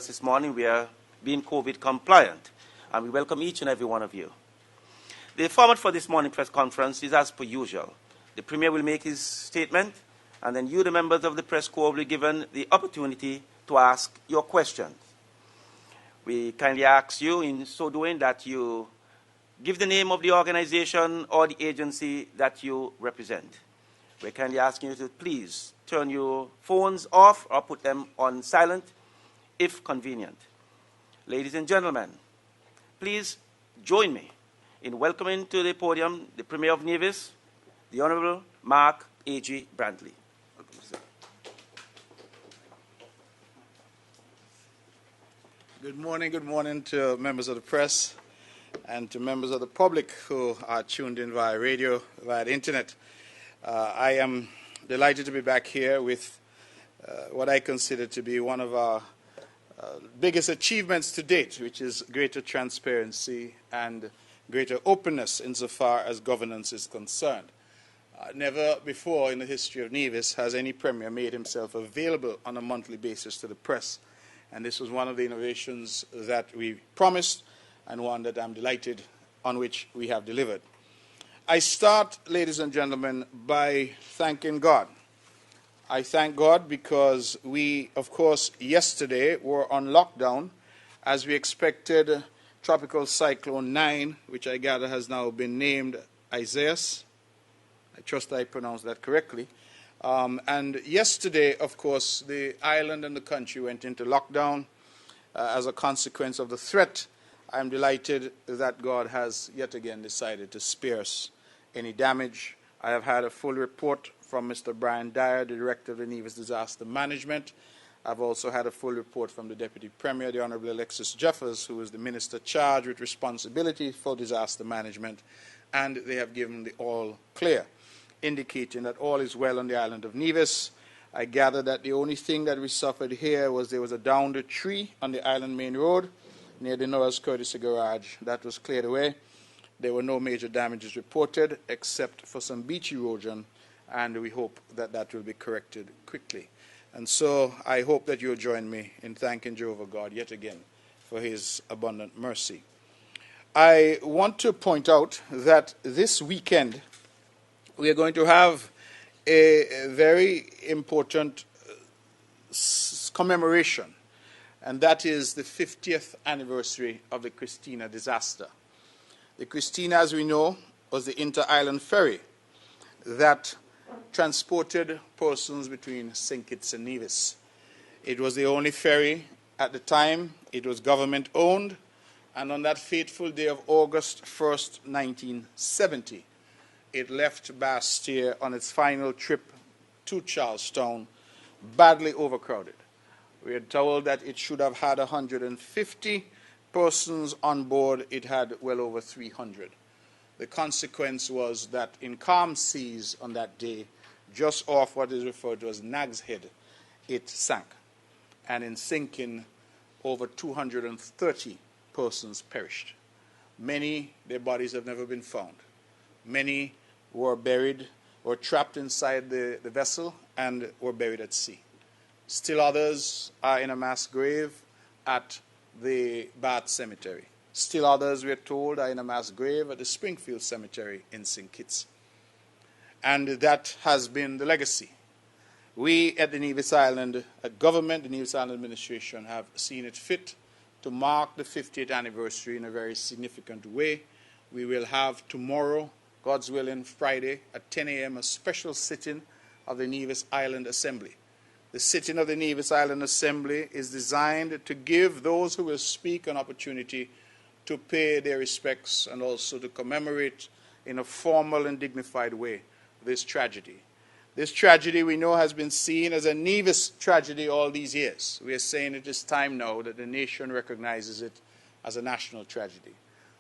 This morning we are being COVID compliant, and we welcome each and every one of you. The format for this morning press conference is as per usual. The Premier will make his statement, and then you, the members of the press corps, will be given the opportunity to ask your questions. We kindly ask you, in so doing, that you give the name of the organization or the agency that you represent. We're kindly asking you to please turn your phones off or put them on silent if convenient. Ladies and gentlemen, please join me in welcoming to the podium the Premier of Nevis, the Honorable Mark A.G. Brantley. Good morning to members of the press and to members of the public who are tuned in via radio, via the internet. I am delighted to be back here with what I consider to be one of our biggest achievements to date, which is greater transparency and greater openness insofar as governance is concerned. Never before in the history of Nevis has any Premier made himself available on a monthly basis to the press. And this was one of the innovations that we promised and one that I'm delighted on which we have delivered. I start, ladies and gentlemen, by thanking God. I thank God because we, of course, yesterday were on lockdown as we expected Tropical Cyclone 9, which I gather has now been named Isaias. I trust I pronounced that correctly. And yesterday, of course, the island and the country went into lockdown as a consequence of the threat. I'm delighted that God has yet again decided to spare us any damage. I have had a full report from Mr. Brian Dyer, the Director of the Nevis Disaster Management. I've also had a full report from the Deputy Premier, the Honourable Alexis Jeffers, who is the Minister charged with responsibility for disaster management, and they have given the all clear, indicating that all is well on the island of Nevis. I gather that the only thing that we suffered here was there was a downed tree on the island main road near the Noah's Courtesy Garage. That was cleared away. There were no major damages reported except for some beach erosion, and we hope that that will be corrected quickly. And so I hope that you'll join me in thanking Jehovah God yet again for his abundant mercy. I want to point out that this weekend we are going to have a very important commemoration, and that is the 50th anniversary of the Christina disaster. The Christina, as we know, was the inter-island ferry that transported persons between St. Kitts and Nevis. It was the only ferry at the time. It was government-owned, and on that fateful day of August 1st, 1970, it left Bastia on its final trip to Charlestown, badly overcrowded. We are told that it should have had 150 persons on board. It had well over 300. The consequence was that in calm seas on that day, just off what is referred to as Nag's Head, it sank. And in sinking, over 230 persons perished. Many, their bodies have never been found. Many were buried or trapped inside the vessel and were buried at sea. Still others are in a mass grave at the Bath Cemetery. Still others, we are told, are in a mass grave at the Springfield Cemetery in St. Kitts. And that has been the legacy. We at the Nevis Island government, the Nevis Island administration, have seen it fit to mark the 50th anniversary in a very significant way. We will have tomorrow, God's willing, Friday at 10 a.m. a special sitting of the Nevis Island Assembly. The sitting of the Nevis Island Assembly is designed to give those who will speak an opportunity to pay their respects and also to commemorate in a formal and dignified way this tragedy. This tragedy we know has been seen as a Nevis tragedy all these years. We are saying it is time now that the nation recognizes it as a national tragedy.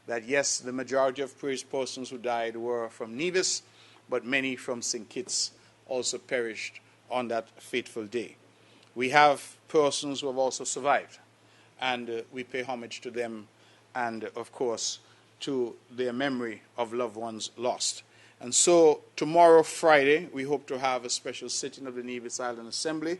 That yes, the majority of persons who died were from Nevis, but many from St. Kitts also perished on that fateful day. We have persons who have also survived, and we pay homage to them and, of course, to their memory of loved ones lost. And so tomorrow, Friday, we hope to have a special sitting of the Nevis Island Assembly.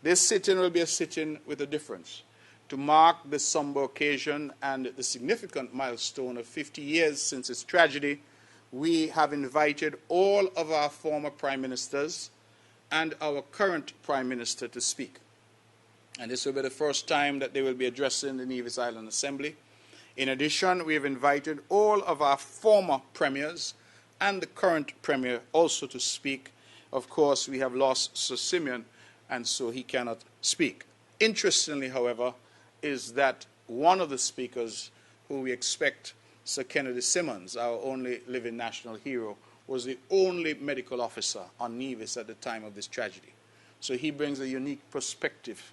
This sitting will be a sitting with a difference. to mark the somber occasion and the significant milestone of 50 years since its tragedy, we have invited all of our former prime ministers and our current prime minister to speak. And this will be the first time that they will be addressing the Nevis Island Assembly. In addition, we have invited all of our former premiers and the current premier also to speak. Of course, we have lost Sir Simeon, and so he cannot speak. Interestingly, however, is that one of the speakers who we expect, Sir Kennedy Simmons, our only living national hero, was the only medical officer on Nevis at the time of this tragedy. So he brings a unique perspective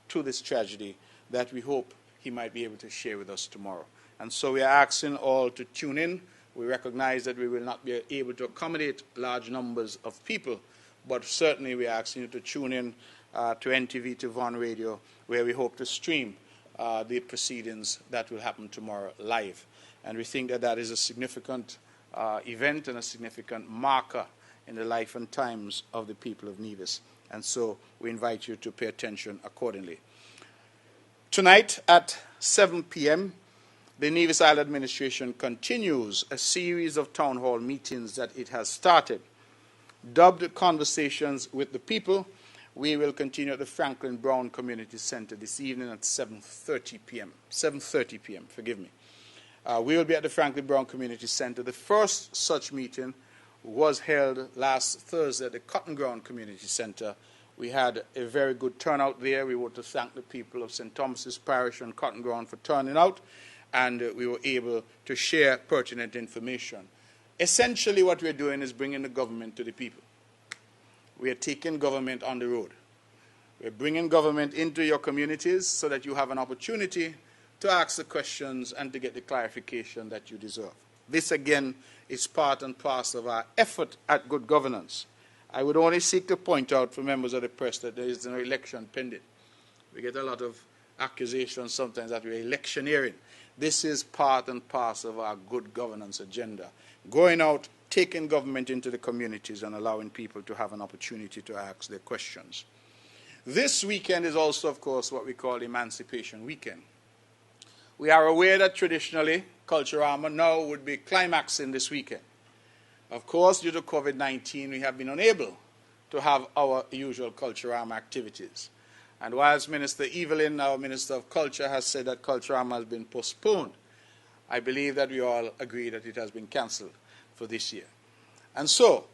to this tragedy that we hope he might be able to share with us tomorrow. And so we are asking all to tune in. We recognize that we will not be able to accommodate large numbers of people, but certainly we are asking you to tune in to NTV, to Vaughan Radio, where we hope to stream the proceedings that will happen tomorrow live. And we think that that is a significant event and a significant marker in the life and times of the people of Nevis. And so we invite you to pay attention accordingly. Tonight at 7 p.m., the Nevis Island Administration continues a series of town hall meetings that it has started. Dubbed Conversations with the People, we will continue at the Franklin Brown Community Center this evening at 7:30 p.m. 7:30 p.m., forgive me. We will be at the Franklin Brown Community Center. The first such meeting was held last Thursday at the Cotton Ground Community Center. We had a very good turnout there. We want to thank the people of St. Thomas's Parish and Cotton Ground for turning out, and we were able to share pertinent information. Essentially what we're doing is bringing the government to the people. We are taking government on the road. We're bringing government into your communities so that you have an opportunity to ask the questions and to get the clarification that you deserve. This, again, is part and parcel of our effort at good governance. I would only seek to point out for members of the press that there is an election pending. We get a lot of accusations sometimes that we're electioneering. This is part and parcel of our good governance agenda. Going out, taking government into the communities and allowing people to have an opportunity to ask their questions. This weekend is also, of course, what we call Emancipation Weekend. We are aware that traditionally, Culturama now would be climaxing this weekend. Of course, due to COVID-19, we have been unable to have our usual Culturama activities. And whilst Minister Evelyn, our Minister of Culture, has said that Culturama has been postponed, I believe that we all agree that it has been cancelled for this year. And so,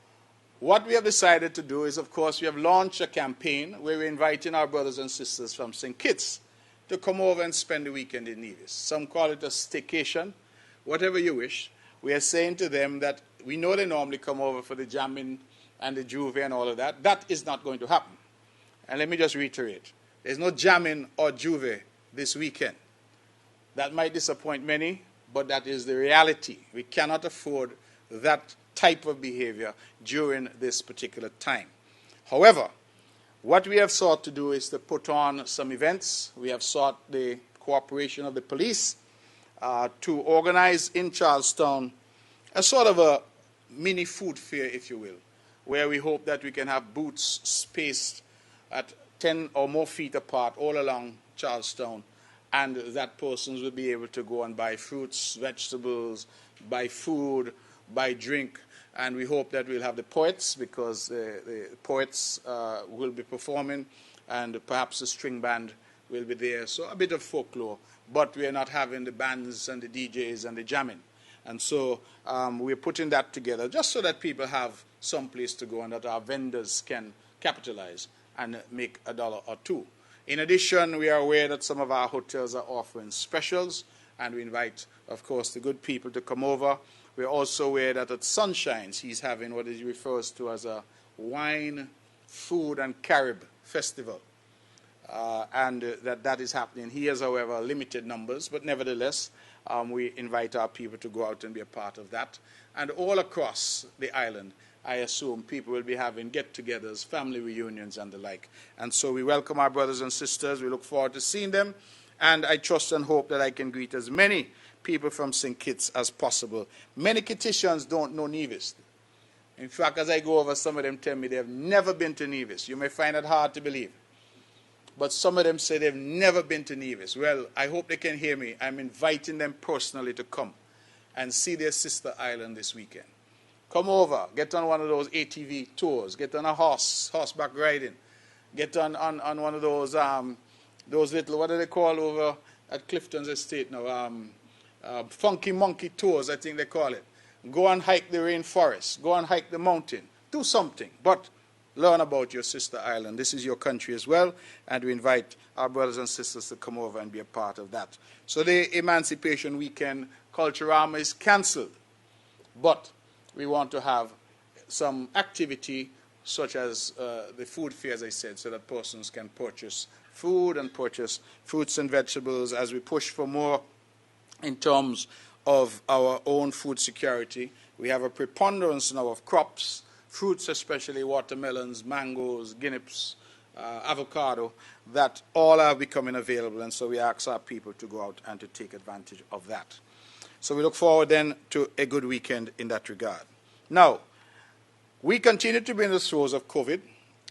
what we have decided to do is, of course, we have launched a campaign where we're inviting our brothers and sisters from St. Kitts to come over and spend the weekend in Nevis. Some call it a staycation, whatever you wish. We are saying to them that we know they normally come over for the jamming and the juve and all of that. That is not going to happen. And let me just reiterate. There's no jamming or juve this weekend. That might disappoint many, but that is the reality. We cannot afford that type of behavior during this particular time. However, what we have sought to do is to put on some events. We have sought the cooperation of the police to organize in Charlestown a sort of a mini food fair, if you will, where we hope that we can have booths spaced at 10 or more feet apart all along Charlestown, and that persons will be able to go and buy fruits, vegetables, buy food, buy drink. And we hope that we'll have the poets, because the poets will be performing, and perhaps the string band will be there. So a bit of folklore, but we are not having the bands and the DJs and the jamming. And so we're putting that together just so that people have some place to go and that our vendors can capitalize and make $1 or $2. In addition, we are aware that some of our hotels are offering specials, and we invite, of course, the good people to come over. We're also aware that at Sunshine's, he's having what he refers to as a wine, food, and Carib festival. And that is happening. He has, however, limited numbers, but nevertheless, we invite our people to go out and be a part of that. And all across the island, I assume people will be having get-togethers, family reunions, and the like. And so we welcome our brothers and sisters. We look forward to seeing them. And I trust and hope that I can greet as many people from St. Kitts as possible. Many Kittitians don't know Nevis. In fact, as I go over, some of them tell me they have never been to Nevis. You may find it hard to believe. but some of them say they've never been to Nevis. Well, I hope they can hear me. I'm inviting them personally to come and see their sister island this weekend. Come over, get on one of those ATV tours, get on a horseback riding, get on one of those little, what do they call over at Clifton's estate now, funky monkey tours, I think they call it. Go and hike the rainforest, go and hike the mountain, do something, but learn about your sister island. This is your country as well, and we invite our brothers and sisters to come over and be a part of that. So the Emancipation Weekend Culturama is cancelled, but we want to have some activity such as the food fair, as I said, so that persons can purchase food and purchase fruits and vegetables as we push for more in terms of our own food security. We have a preponderance now of crops, fruits especially, watermelons, mangoes, guineas, avocado, that all are becoming available, and so we ask our people to go out and to take advantage of that. So we look forward then to a good weekend in that regard. Now, we continue to be in the throes of COVID,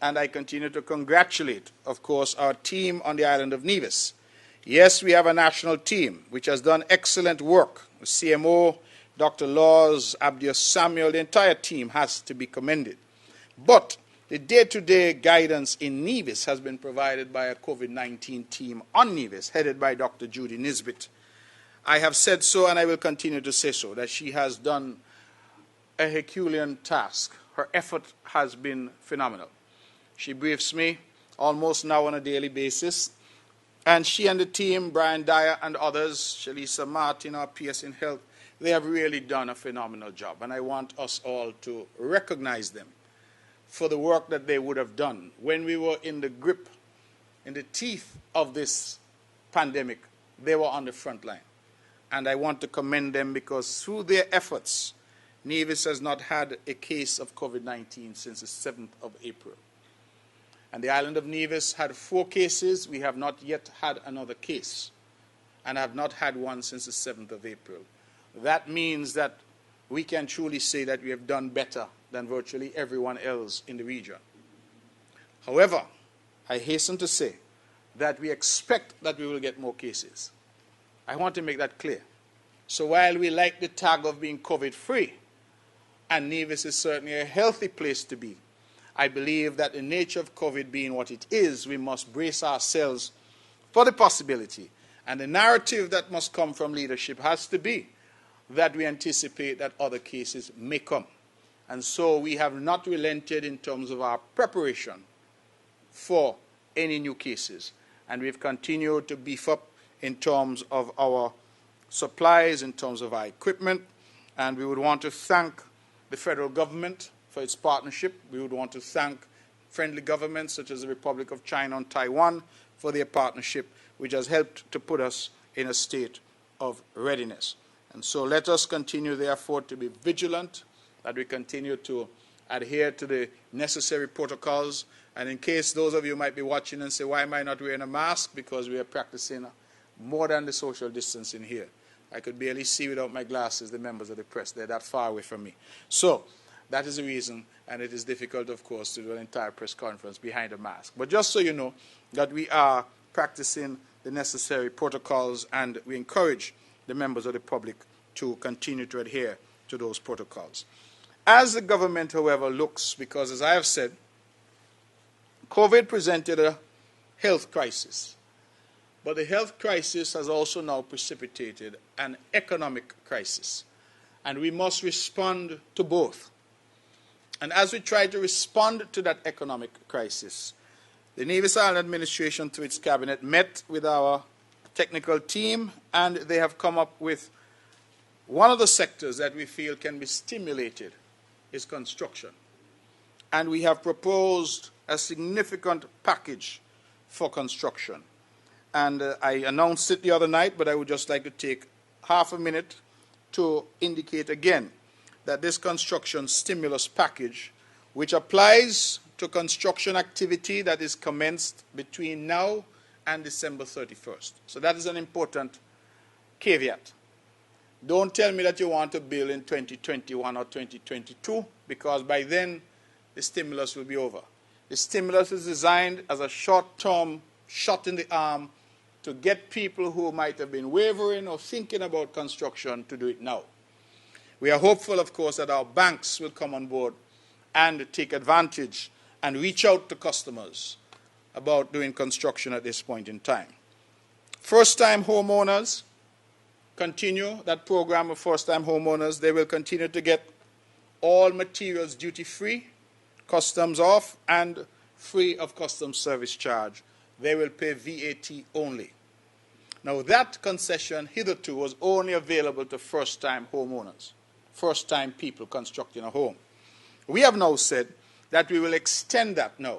and I continue to congratulate, of course, our team on the island of Nevis. Yes, we have a national team which has done excellent work. The CMO, Dr. Laws, Abdius Samuel, the entire team has to be commended. But the day-to-day guidance in Nevis has been provided by a COVID-19 team on Nevis, headed by Dr. Judy Nisbet. I have said so, and I will continue to say so, that she has done a Herculean task. Her effort has been phenomenal. She briefs me almost now on a daily basis, and she and the team, Brian Dyer and others, Shalisa Martin, our PS in Health, they have really done a phenomenal job, and I want us all to recognize them for the work that they would have done when we were in the grip, in the teeth of this pandemic. They were on the front line. And I want to commend them because through their efforts, Nevis has not had a case of COVID-19 since the 7th of April. And the island of Nevis had 4 cases. We have not yet had another case, and have not had one since the 7th of April. That means that we can truly say that we have done better than virtually everyone else in the region. However, I hasten to say that we expect that we will get more cases. I want to make that clear. So while we like the tag of being COVID-free, and Nevis is certainly a healthy place to be, I believe that the nature of COVID being what it is, we must brace ourselves for the possibility. And the narrative that must come from leadership has to be that we anticipate that other cases may come. And so we have not relented in terms of our preparation for any new cases. And we've continued to beef up in terms of our supplies, in terms of our equipment. And we would want to thank the federal government for its partnership. We would want to thank friendly governments such as the Republic of China and Taiwan for their partnership, which has helped to put us in a state of readiness. And so let us continue, therefore, to be vigilant, that we continue to adhere to the necessary protocols. And in case those of you might be watching and say, why am I not wearing a mask? Because we are practicing more than the social distancing here. I could barely see without my glasses the members of the press. They're that far away from me. So that is the reason, and it is difficult, of course, to do an entire press conference behind a mask. But just so you know that we are practicing the necessary protocols, and we encourage the members of the public to continue to adhere to those protocols. As the government, however, looks, because as I have said, COVID presented a health crisis. But the health crisis has also now precipitated an economic crisis. And we must respond to both. And as we try to respond to that economic crisis, the Nevis Island administration, through its cabinet, met with our technical team, and they have come up with one of the sectors that we feel can be stimulated is construction. And we have proposed a significant package for construction. And I announced it the other night, but I would just like to take half a minute to indicate again that this construction stimulus package, which applies to construction activity that is commenced between now and December 31st. So that is an important caveat. Don't tell me that you want to build in 2021 or 2022, because by then the stimulus will be over. The stimulus is designed as a short-term shot in the arm to get people who might have been wavering or thinking about construction to do it now. We are hopeful, of course, that our banks will come on board and take advantage and reach out to customers about doing construction at this point in time. First-time homeowners, continue that program of first-time homeowners. They will continue to get all materials duty-free, customs off, and free of customs service charge. They will pay VAT only. Now, that concession hitherto was only available to first-time homeowners, first-time people constructing a home. We have now said that we will extend that now.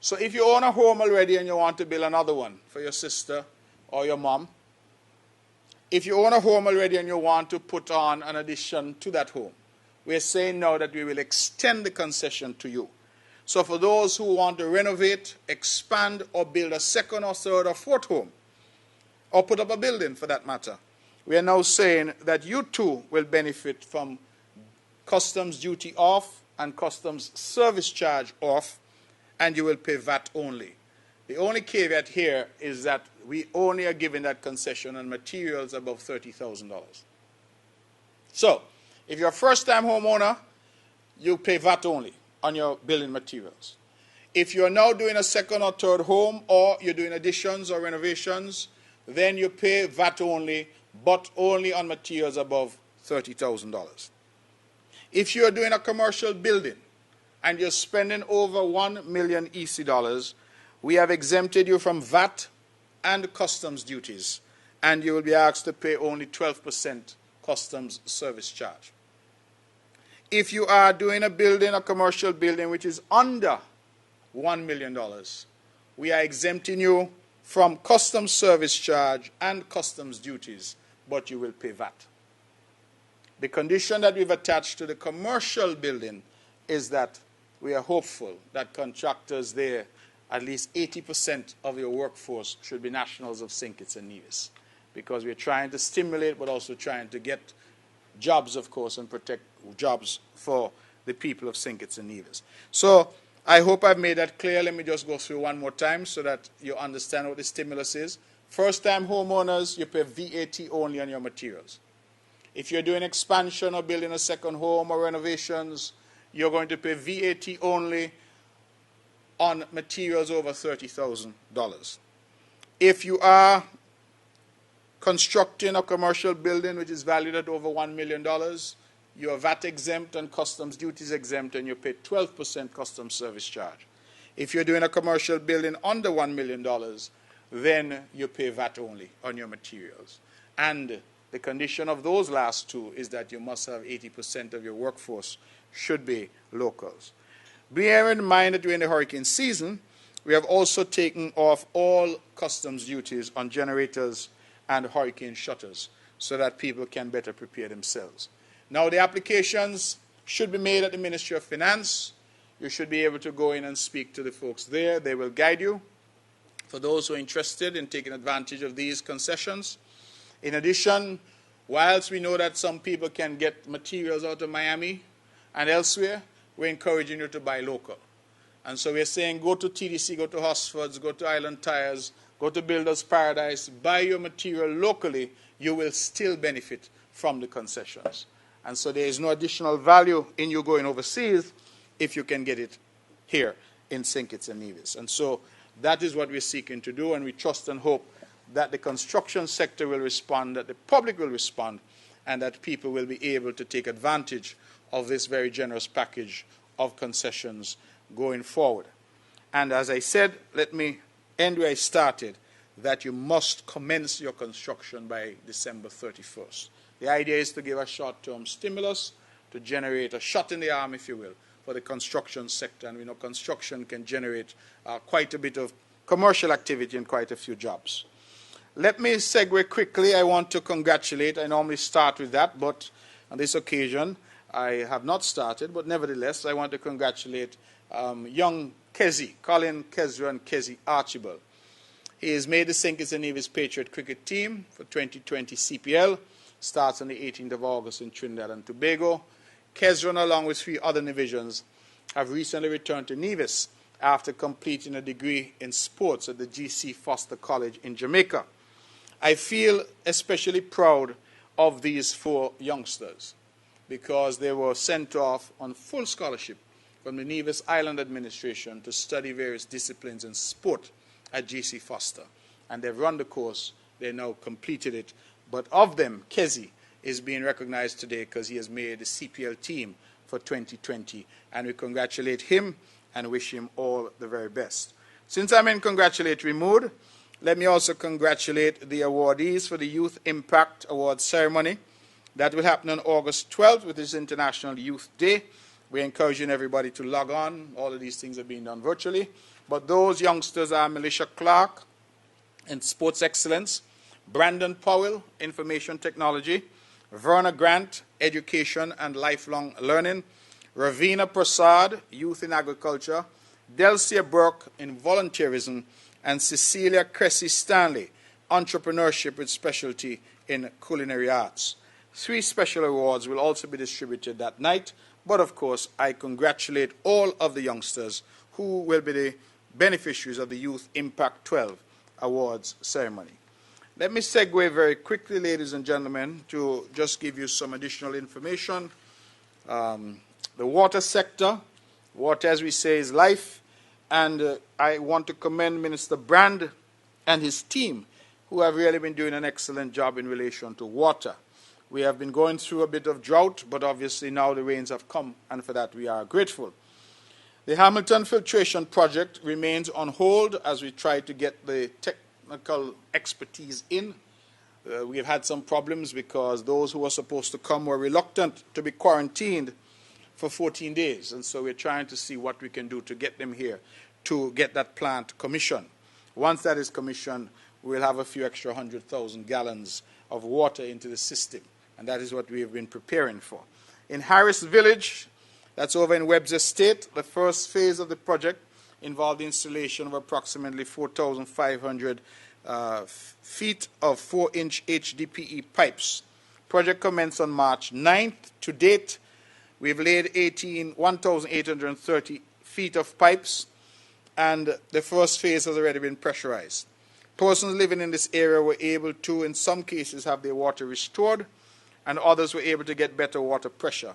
So if you own a home already and you want to build another one for your sister or your mom, if you own a home already and you want to put on an addition to that home, we're saying now that we will extend the concession to you. So for those who want to renovate, expand, or build a second or third or fourth home, or put up a building for that matter, we are now saying that you too will benefit from customs duty off and customs service charge off, and you will pay VAT only. The only caveat here is that we only are giving that concession on materials above $30,000. So, if you're a first-time homeowner, you pay VAT only on your building materials. If you're now doing a second or third home, or you're doing additions or renovations, then you pay VAT only, but only on materials above $30,000. If you're doing a commercial building and you're spending over 1 million EC dollars, we have exempted you from VAT and customs duties, and you will be asked to pay only 12% customs service charge. If you are doing a building, a commercial building, which is under $1 million, we are exempting you from customs service charge and customs duties, but you will pay VAT. The condition that we've attached to the commercial building is that we are hopeful that contractors there, at least 80% of your workforce should be nationals of St. Kitts and Nevis, because we're trying to stimulate but also trying to get jobs, of course, and protect jobs for the people of St. Kitts and Nevis. So I hope I've made that clear. Let me just go through one more time so that you understand what the stimulus is. First-time homeowners, you pay VAT only on your materials. If you're doing expansion or building a second home or renovations, you're going to pay VAT only on materials over $30,000. If you are constructing a commercial building which is valued at over $1 million, you are VAT exempt and customs duties exempt, and you pay 12% customs service charge. If you're doing a commercial building under $1 million, then you pay VAT only on your materials. And the condition of those last two is that you must have 80% of your workforce should be locals. Bear in mind that during the hurricane season, we have also taken off all customs duties on generators and hurricane shutters so that people can better prepare themselves. Now, the applications should be made at the Ministry of Finance. You should be able to go in and speak to the folks there. They will guide you for those who are interested in taking advantage of these concessions. In addition, whilst we know that some people can get materials out of Miami and elsewhere, we're encouraging you to buy local. And so we're saying go to TDC, go to Hosford's, go to Island Tires, go to Builders Paradise, buy your material locally. You will still benefit from the concessions. And so there is no additional value in you going overseas if you can get it here in St. Kitts and Nevis. And so that is what we're seeking to do, and we trust and hope that the construction sector will respond, that the public will respond, and that people will be able to take advantage of this very generous package of concessions going forward. And as I said, let me end where I started, that you must commence your construction by December 31st. The idea is to give a short-term stimulus, to generate a shot in the arm, if you will, for the construction sector. And we know construction can generate quite a bit of commercial activity and quite a few jobs. Let me segue quickly. I want to congratulate. I normally start with that, but on this occasion, I have not started. But nevertheless, I want to congratulate young Kezi, Colin Kezra and Kezi Archibald. He has made the St. Kitts and Nevis Patriot cricket team for 2020 CPL. Starts on the 18th of August in Trinidad and Tobago. Kezran, along with 3 other divisions, have recently returned to Nevis after completing a degree in sports at the G.C. Foster College in Jamaica. I feel especially proud of these 4 youngsters because they were sent off on full scholarship from the Nevis Island Administration to study various disciplines in sport at G.C. Foster. And they've run the course. They now completed it. But of them, Kezi is being recognized today because he has made the CPL team for 2020. And we congratulate him and wish him all the very best. Since I'm in congratulatory mood, let me also congratulate the awardees for the Youth Impact Awards ceremony. That will happen on August 12th, which is International Youth Day. We're encouraging everybody to log on. All of these things are being done virtually. But those youngsters are Militia Clark in Sports Excellence, Brandon Powell, Information Technology, Verna Grant, Education and Lifelong Learning, Ravina Prasad, Youth in Agriculture, Delcia Burke in Volunteerism, and Cecilia Cressy Stanley, Entrepreneurship with Specialty in Culinary Arts. 3 special awards will also be distributed that night, but of course I congratulate all of the youngsters who will be the beneficiaries of the Youth Impact 12 Awards ceremony. Let me segue very quickly, ladies and gentlemen, to just give you some additional information. The water sector, water as we say is life, and I want to commend Minister Brand and his team who have really been doing an excellent job in relation to water. We have been going through a bit of drought, but obviously now the rains have come, and for that we are grateful. The Hamilton Filtration Project remains on hold as we try to get the technical expertise in. We have had some problems because those who were supposed to come were reluctant to be quarantined for 14 days, and so we're trying to see what we can do to get them here to get that plant commissioned. Once that is commissioned, we'll have a few extra 100,000 gallons of water into the system, and that is what we have been preparing for. In Harris Village, that's over in Webb's Estate, the first phase of the project involved the installation of approximately 4,500 feet of 4-inch HDPE pipes. Project commenced on March 9th. To date, we've laid 1,830 feet of pipes, and the first phase has already been pressurized. Persons living in this area were able to, in some cases, have their water restored, and others were able to get better water pressure.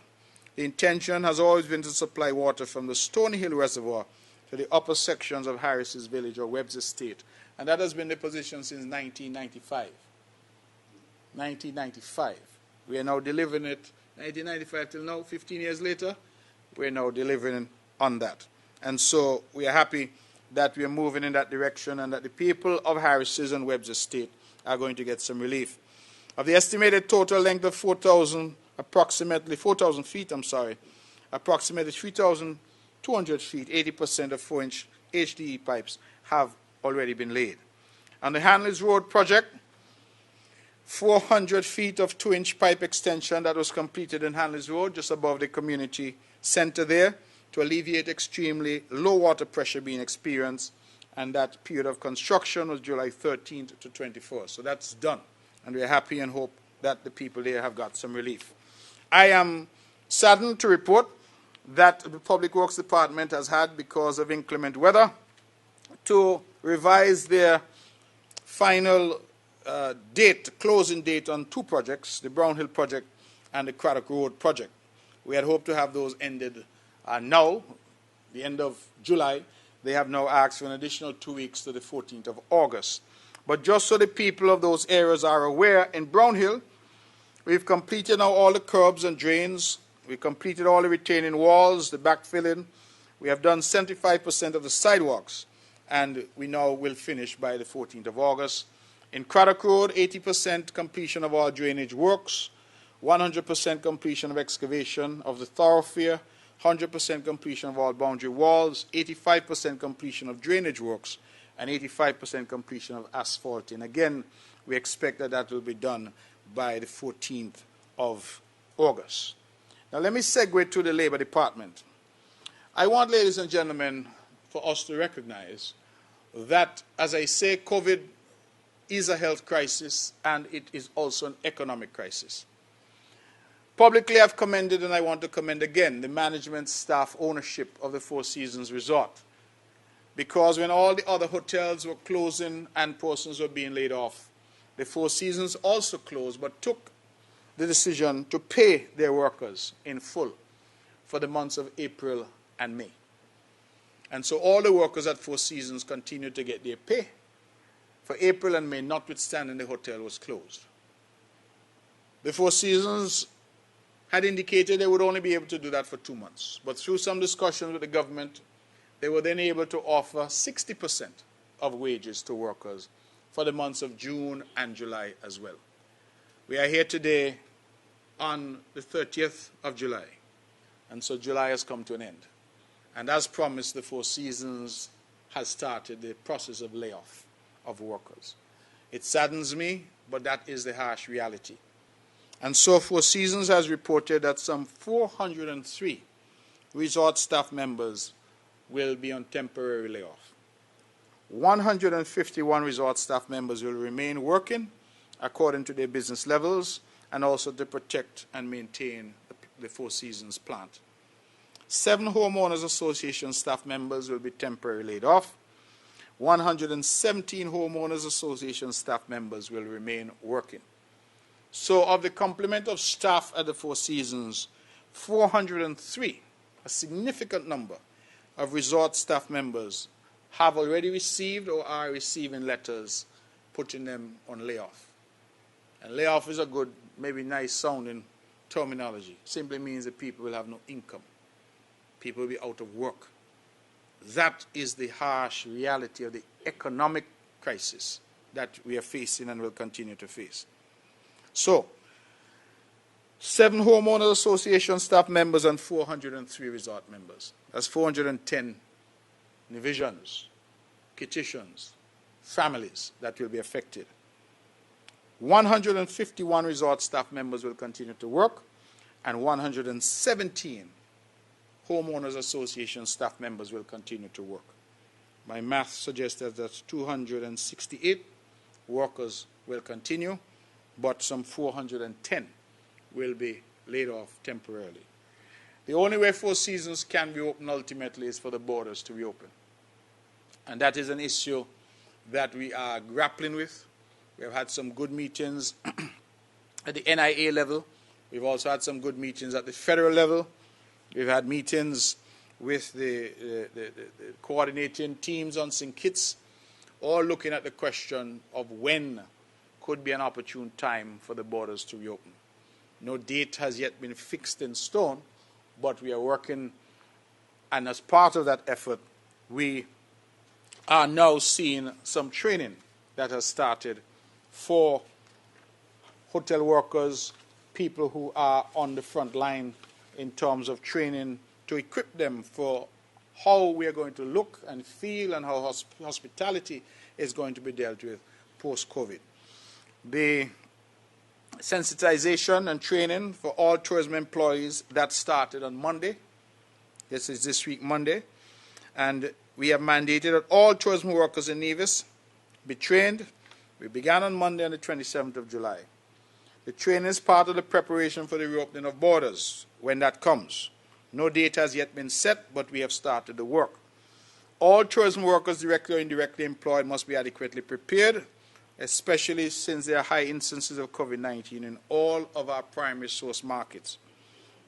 The intention has always been to supply water from the Stony Hill Reservoir to the upper sections of Harris's Village or Webb's Estate, and that has been the position since 1995. 1995. We are now delivering it, 1995 till now, 15 years later, we're now delivering on that. And so we are happy that we are moving in that direction and that the people of Harris's and Webb's Estate are going to get some relief. Of the estimated total length of approximately 4,000 feet, approximately 3,200 feet, 80% of 4-inch HDE pipes have already been laid. On the Hanley's Road project, 400 feet of 2-inch pipe extension that was completed in Hanley's Road, just above the community center there, to alleviate extremely low water pressure being experienced, and that period of construction was July 13th to 24th. So that's done, and we are happy and hope that the people there have got some relief. I am saddened to report that the Public Works Department has had, because of inclement weather, to revise their final closing date on 2 projects, the Brown Hill project and the Craddock Road project. We had hoped to have those ended now, the end of July. They have now asked for an additional 2 weeks to the 14th of August. But just so the people of those areas are aware, in Brown Hill, we've completed now all the curbs and drains. We've completed all the retaining walls, the backfilling. We have done 75% of the sidewalks, and we now will finish by the 14th of August. In Craddock Road, 80% completion of all drainage works, 100% completion of excavation of the thoroughfare, 100% completion of all boundary walls, 85% completion of drainage works, and 85% completion of asphalting. Again, we expect that that will be done by the 14th of August. Now let me segue to the Labor Department. I want, ladies and gentlemen, for us to recognize that, as I say, COVID is a health crisis and it is also an economic crisis. Publicly, I've commended, and I want to commend again, the management staff ownership of the Four Seasons Resort. because when all the other hotels were closing and persons were being laid off, the Four Seasons also closed but took the decision to pay their workers in full for the months of April and May. And so all the workers at Four Seasons continued to get their pay for April and May, notwithstanding the hotel was closed. The Four Seasons had indicated they would only be able to do that for 2 months. But through some discussions with the government, they were then able to offer 60% of wages to workers for the months of June and July as well. We are here today on the 30th of July, and so July has come to an end. And as promised, the Four Seasons has started the process of layoff of workers. It saddens me, but that is the harsh reality. And so Four Seasons has reported that some 403 resort staff members will be on temporary layoff. 151 resort staff members will remain working according to their business levels and also to protect and maintain the Four Seasons plant. 7 homeowners association staff members will be temporarily laid off. 117 homeowners association staff members will remain working. So of the complement of staff at the Four Seasons, 403, a significant number of resort staff members, have already received or are receiving letters putting them on layoff. And layoff is a good, maybe nice sounding terminology. Simply means that people will have no income. People will be out of work. That is the harsh reality of the economic crisis that we are facing and will continue to face. So, 7 homeowners association staff members and 403 resort members. That's 410 divisions, petitions, families that will be affected. 151 resort staff members will continue to work, and 117 homeowners association staff members will continue to work. My math suggests that 268 workers will continue, but some 410 will be laid off temporarily. The only way Four Seasons can be open ultimately is for the borders to reopen. And that is an issue that we are grappling with. We have had some good meetings at the NIA level. We've also had some good meetings at the federal level. We've had meetings with the coordinating teams on St. Kitts, all looking at the question of when could be an opportune time for the borders to reopen. No date has yet been fixed in stone, but we are working, and as part of that effort, we are now seeing some training that has started for hotel workers, people who are on the front line in terms of training to equip them for how we are going to look and feel and how hospitality is going to be dealt with post-COVID. The sensitization and training for all tourism employees, that started on Monday. This is this week, Monday. And we have mandated that all tourism workers in Nevis be trained. We began on Monday on the 27th of July. The training is part of the preparation for the reopening of borders when that comes. No date has yet been set, but we have started the work. All tourism workers directly or indirectly employed must be adequately prepared, especially since there are high instances of COVID-19 in all of our primary source markets.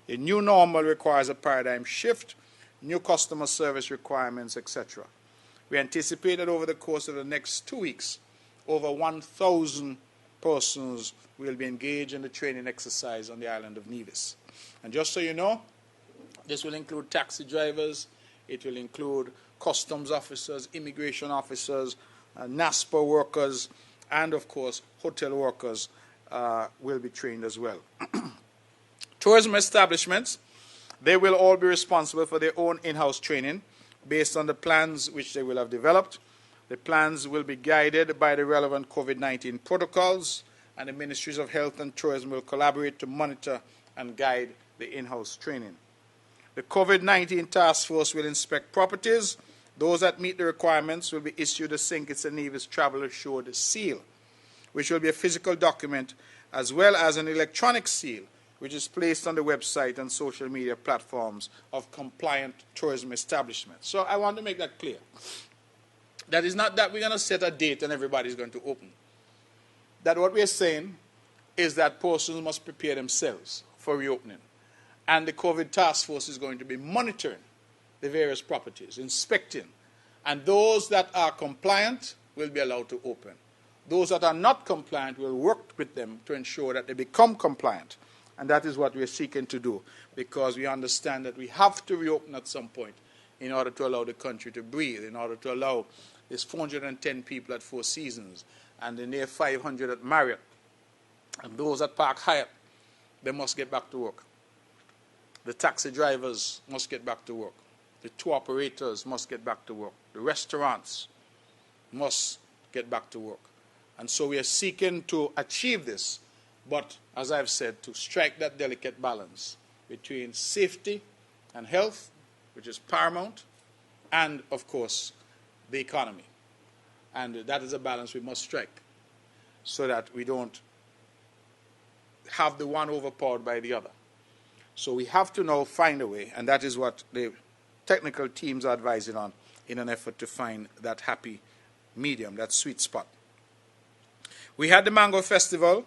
The new normal requires a paradigm shift, new customer service requirements, etc. We anticipate that over the course of the next 2 weeks, over 1,000 persons will be engaged in the training exercise on the island of Nevis. And just so you know, this will include taxi drivers, it will include customs officers, immigration officers, NASPA workers, and of course hotel workers will be trained as well. Tourism establishments, they will all be responsible for their own in-house training based on the plans which they will have developed. The plans will be guided by the relevant COVID-19 protocols, and the Ministries of Health and Tourism will collaborate to monitor and guide the in-house training. The COVID-19 task force will inspect properties. Those that meet the requirements will be issued a St. Kitts and Nevis Travel Assured seal, which will be a physical document as well as an electronic seal, which is placed on the website and social media platforms of compliant tourism establishments. So I want to make that clear. That is not that we're going to set a date and everybody's going to open. That what we're saying is that persons must prepare themselves for reopening. And the COVID task force is going to be monitoring the various properties, inspecting. And those that are compliant will be allowed to open. Those that are not compliant will work with them to ensure that they become compliant. And that is what we are seeking to do, because we understand that we have to reopen at some point in order to allow the country to breathe, in order to allow these 410 people at Four Seasons and the near 500 at Marriott and those at Park Hyatt, they must get back to work. The taxi drivers must get back to work. The tour operators must get back to work. The restaurants must get back to work. And so we are seeking to achieve this, but as I've said, to strike that delicate balance between safety and health, which is paramount, and, of course, the economy. And that is a balance we must strike so that we don't have the one overpowered by the other. So we have to now find a way, and that is what the technical teams are advising on in an effort to find that happy medium, that sweet spot. We had the Mango Festival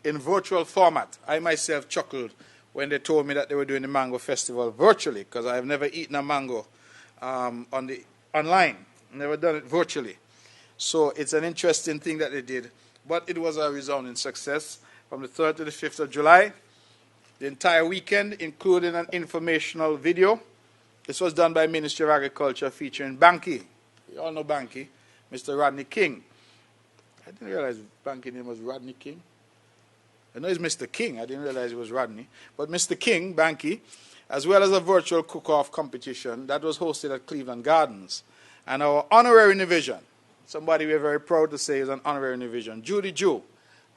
in virtual format. I myself chuckled when they told me that they were doing the Mango Festival virtually, because I have never eaten a mango online. Never done it virtually. So it's an interesting thing that they did. But it was a resounding success from the 3rd to the 5th of July. The entire weekend, including an informational video. This was done by Ministry of Agriculture featuring Banky. You all know Banky, Mr. Rodney King. I didn't realize Banky's name was Rodney King. I know he's Mr. King. I didn't realize it was Rodney. But Mr. King, Banky, as well as a virtual cook-off competition that was hosted at Cleveland Gardens. And our honorary division, somebody we're very proud to say is an honorary division, Judy Jew,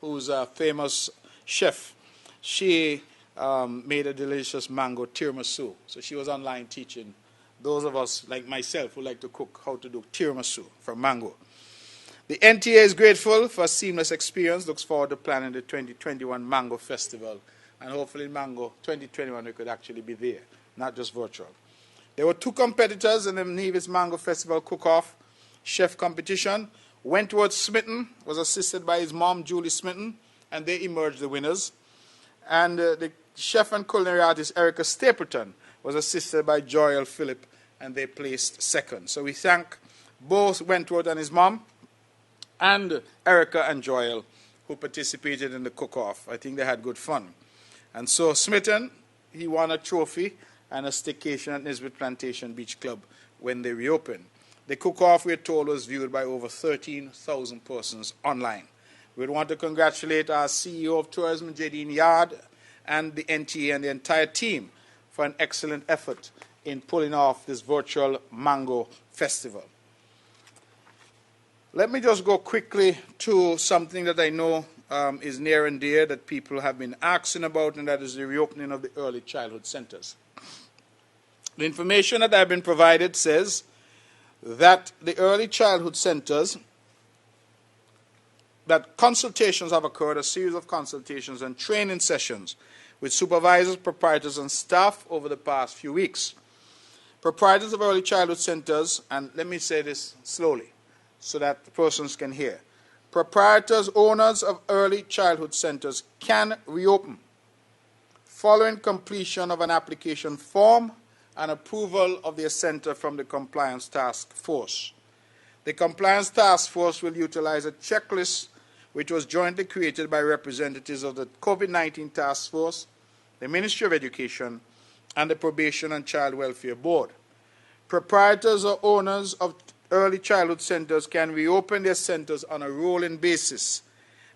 who's a famous chef. She made a delicious mango tiramisu. So she was online teaching those of us like myself who like to cook how to do tiramisu from mango. The NTA is grateful for a seamless experience, looks forward to planning the 2021 Mango Festival. And hopefully Mango 2021 we could actually be there, not just virtual. There were 2 competitors in the Nevis Mango Festival cook-off chef competition. Wentworth Smitten was assisted by his mom, Julie Smitten, and they emerged the winners. And the chef and culinary artist, Erica Stapleton, was assisted by Joel Phillip, and they placed second. So we thank both Wentworth and his mom, and Erica and Joel, who participated in the cook-off. I think they had good fun. And so Smitten, he won a trophy and a staycation at Nisbet Plantation Beach Club when they reopened. The cook-off, we're told, was viewed by over 13,000 persons online. We'd want to congratulate our CEO of Tourism, Jadine Yard, and the NTA and the entire team for an excellent effort in pulling off this virtual Mango Festival. Let me just go quickly to something that I know is near and dear that people have been asking about, and that is the reopening of the early childhood centers. The information that I've been provided says that the early childhood centers, that consultations have occurred, a series of consultations and training sessions with supervisors, proprietors, and staff over the past few weeks. Proprietors of early childhood centers, and let me say this slowly so that the persons can hear. Proprietors, owners of early childhood centers can reopen following completion of an application form and approval of their center from the Compliance Task Force. The Compliance Task Force will utilize a checklist which was jointly created by representatives of the COVID-19 Task Force, the Ministry of Education, and the Probation and Child Welfare Board. Proprietors or owners of early childhood centers can reopen their centers on a rolling basis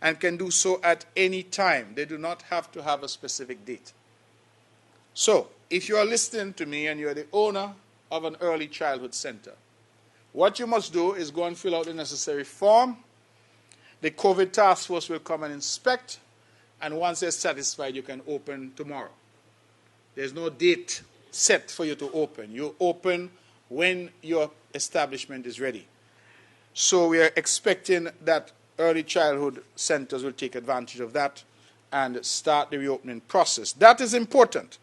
and can do so at any time. They do not have to have a specific date. So, if you are listening to me and you're the owner of an early childhood center, what you must do is go and fill out the necessary form. The COVID task force will come and inspect, and once they're satisfied, you can open tomorrow. There's no date set for you to open. You open when your establishment is ready. So we are expecting that early childhood centers will take advantage of that and start the reopening process. That is important,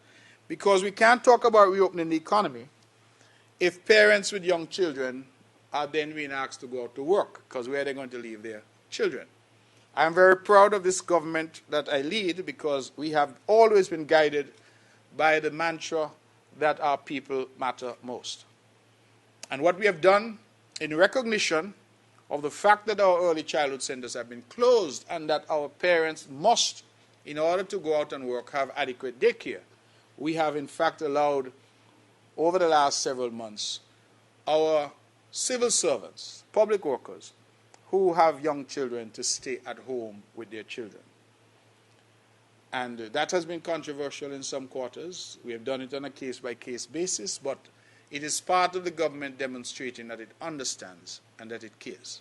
because we can't talk about reopening the economy if parents with young children are then being asked to go out to work, because where are they going to leave their children? I'm very proud of this government that I lead, because we have always been guided by the mantra that our people matter most. And what we have done in recognition of the fact that our early childhood centers have been closed and that our parents must, in order to go out and work, have adequate daycare, we have in fact allowed, over the last several months, our civil servants, public workers, who have young children to stay at home with their children. And that has been controversial in some quarters. We have done it on a case-by-case basis, but it is part of the government demonstrating that it understands and that it cares.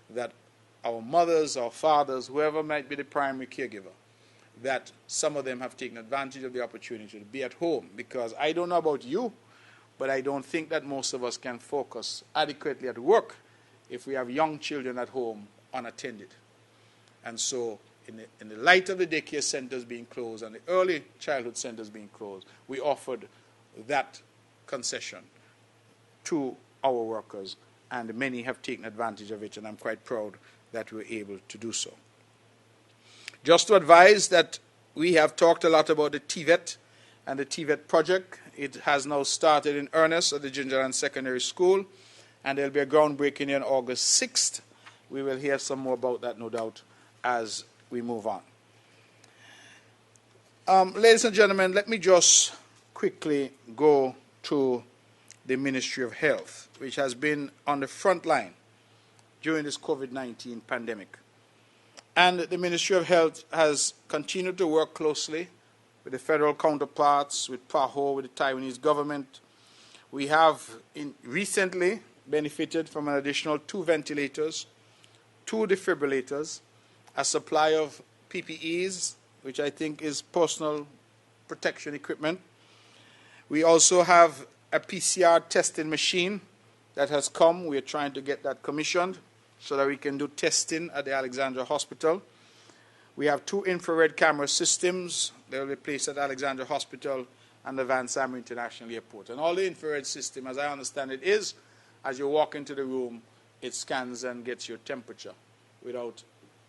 That our mothers, our fathers, whoever might be the primary caregiver, that some of them have taken advantage of the opportunity to be at home. Because I don't know about you, but I don't think that most of us can focus adequately at work if we have young children at home unattended. And so in the light of the daycare centers being closed and the early childhood centers being closed, we offered that concession to our workers, and many have taken advantage of it, and I'm quite proud that we were able to do so. Just to advise that we have talked a lot about the TVET and the TVET project. It has now started in earnest at the Gingerland Secondary School, and there will be a groundbreaking on August 6th. We will hear some more about that, no doubt, as we move on. Ladies and gentlemen, let me just quickly go to the Ministry of Health, which has been on the front line during this COVID-19 pandemic. And the Ministry of Health has continued to work closely with the federal counterparts, with PAHO, with the Taiwanese government. We have recently benefited from an additional 2 ventilators, 2 defibrillators, a supply of PPEs, which I think is personal protection equipment. We also have a PCR testing machine that has come. We are trying to get that commissioned so that we can do testing at the Alexandra Hospital. We have 2 infrared camera systems. They will be placed at Alexandra Hospital and the Van Samer International Airport. And all the infrared system, as I understand it, is as you walk into the room, it scans and gets your temperature without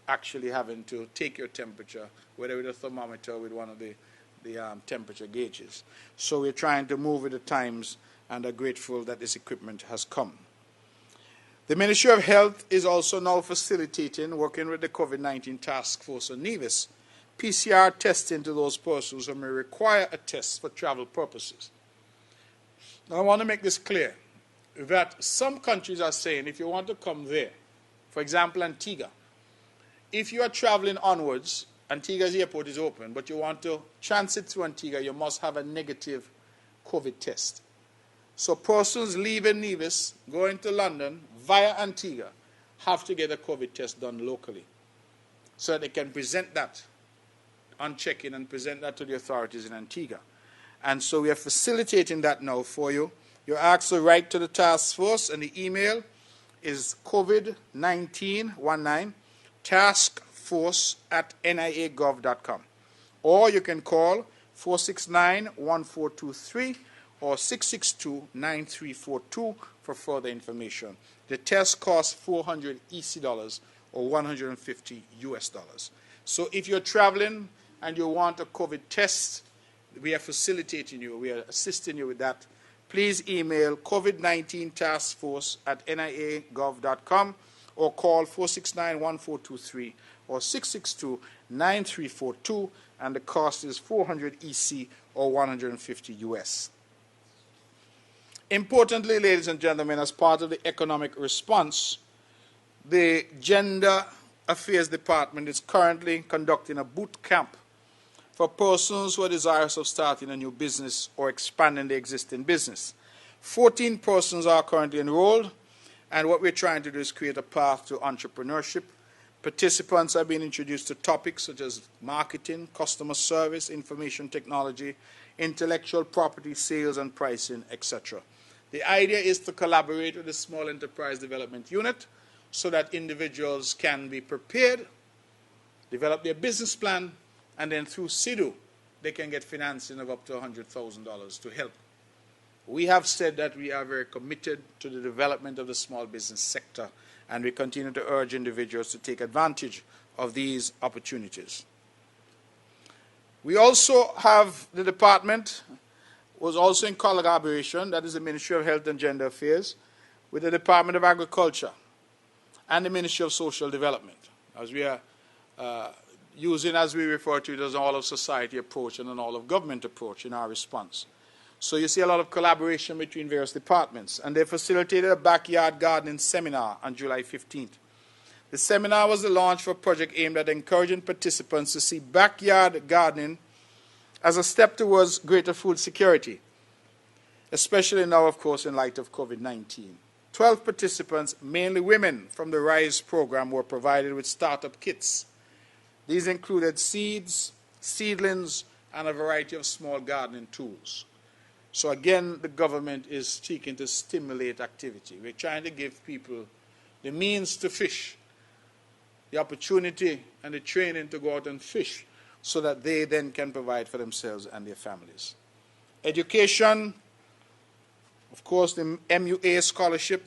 actually having to take your temperature, whether with a thermometer or with one of the temperature gauges. So we're trying to move with the times and are grateful that this equipment has come. The Ministry of Health is also now facilitating, working with the COVID-19 task force on Nevis, PCR testing to those persons who may require a test for travel purposes. Now I want to make this clear, that some countries are saying if you want to come there, for example Antigua, if you are traveling onwards, Antigua's airport is open, but you want to transit through Antigua, you must have a negative COVID test. So persons leaving Nevis, going to London via Antigua, have to get a COVID test done locally so that they can present that on check-in and present that to the authorities in Antigua. And so we are facilitating that now for you. You're asked to write to the task force, and the email is COVID-19 taskforce@niagov.com. Or you can call 469-1423 or 662-9342 for further information. The test costs $400 EC or $150 US. So if you're traveling and you want a COVID test, we are facilitating you, we are assisting you with that. Please email COVID-19 taskforce@niagov.com or call 469-1423 or 662-9342, and the cost is $400 EC or $150 US. Importantly, ladies and gentlemen, as part of the economic response, the Gender Affairs Department is currently conducting a boot camp for persons who are desirous of starting a new business or expanding their existing business. 14 persons are currently enrolled, and what we're trying to do is create a path to entrepreneurship. Participants are being introduced to topics such as marketing, customer service, information technology, intellectual property, sales and pricing, etc. The idea is to collaborate with the Small Enterprise Development Unit so that individuals can be prepared, develop their business plan, and then through SIDU, they can get financing of up to $100,000 to help We have said that we are very committed to the development of the small business sector, and we continue to urge individuals to take advantage of these opportunities. We also have the department was also in collaboration, that is the Ministry of Health and Gender Affairs, with the Department of Agriculture and the Ministry of Social Development, as we are using, as we refer to it, as an all-of-society approach and an all-of-government approach in our response. So you see a lot of collaboration between various departments, and they facilitated a backyard gardening seminar on July 15th. The seminar was the launch for a project aimed at encouraging participants to see backyard gardening as a step towards greater food security, especially now, of course, in light of COVID-19. 12 participants, mainly women from the RISE program, were provided with startup kits. These included seeds, seedlings, and a variety of small gardening tools. So again, the government is seeking to stimulate activity. We're trying to give people the means to fish, the opportunity and the training to go out and fish, so that they then can provide for themselves and their families. Education, of course, the MUA scholarship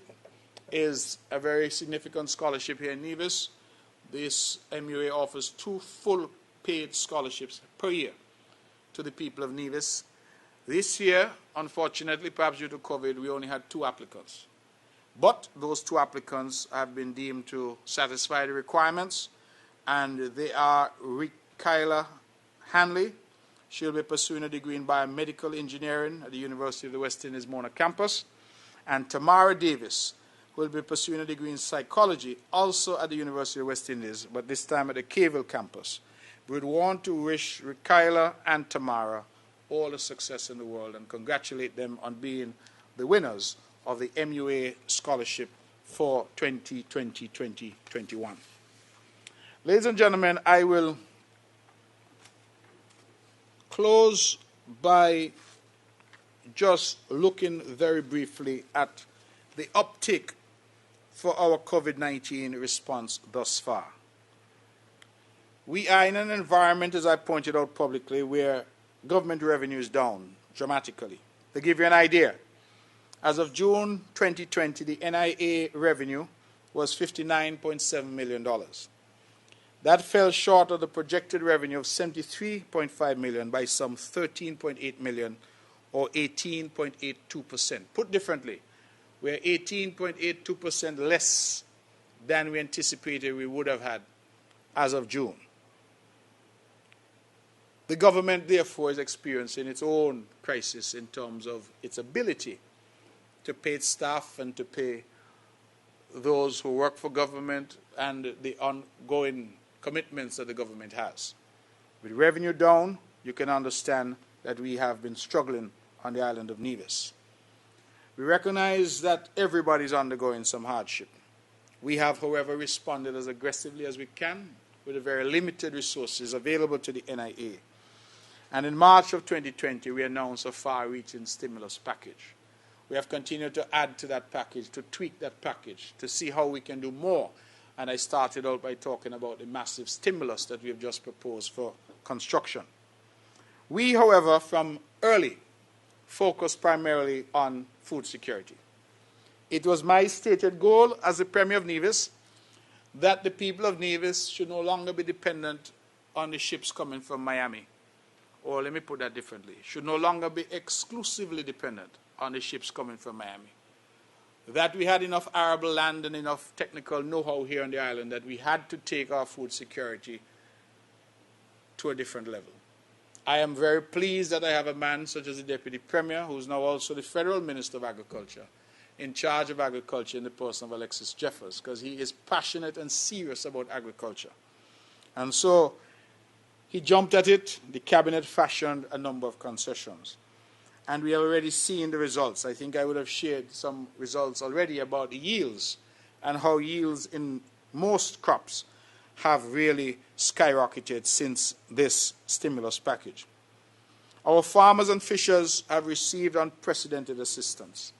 is a very significant scholarship here in Nevis. This MUA offers 2 full paid scholarships per year to the people of Nevis. This year, unfortunately, perhaps due to COVID, we only had 2 applicants. But those 2 applicants have been deemed to satisfy the requirements, and they are Kyla Hanley. She'll be pursuing a degree in biomedical engineering at the University of the West Indies Mona campus. And Tamara Davis will be pursuing a degree in psychology, also at the University of the West Indies, but this time at the Cavell campus. We would want to wish Kyla and Tamara all the success in the world and congratulate them on being the winners of the MUA scholarship for 2020-2021. Ladies and gentlemen, I will close by just looking very briefly at the uptick for our COVID-19 response thus far. We are in an environment, as I pointed out publicly, where government revenue is down dramatically. To give you an idea, as of June 2020, the NIA revenue was $59.7 million. That fell short of the projected revenue of $73.5 million by some $13.8 million, or 18.82%. Put differently, we're 18.82% less than we anticipated we would have had as of June. The government, therefore, is experiencing its own crisis in terms of its ability to pay its staff and to pay those who work for government and the ongoing commitments that the government has. With revenue down, you can understand that we have been struggling on the island of Nevis. We recognize that everybody is undergoing some hardship. We have, however, responded as aggressively as we can with the very limited resources available to the NIA. And in March of 2020, we announced a far-reaching stimulus package. We have continued to add to that package, to tweak that package, to see how we can do more. And I started out by talking about the massive stimulus that we have just proposed for construction. We, however, from early, focused primarily on food security. It was my stated goal as the Premier of Nevis that the people of Nevis should no longer be dependent on the ships coming from Miami. Or let me put that differently, should no longer be exclusively dependent on the ships coming from Miami. That we had enough arable land and enough technical know-how here on the island that we had to take our food security to a different level. I am very pleased that I have a man such as the Deputy Premier, who is now also the Federal Minister of Agriculture, in charge of agriculture in the person of Alexis Jeffers, because he is passionate and serious about agriculture. And so he jumped at it. The Cabinet fashioned a number of concessions. And we have already seen the results. I think I would have shared some results already about the yields and how yields in most crops have really skyrocketed since this stimulus package. Our farmers and fishers have received unprecedented assistance.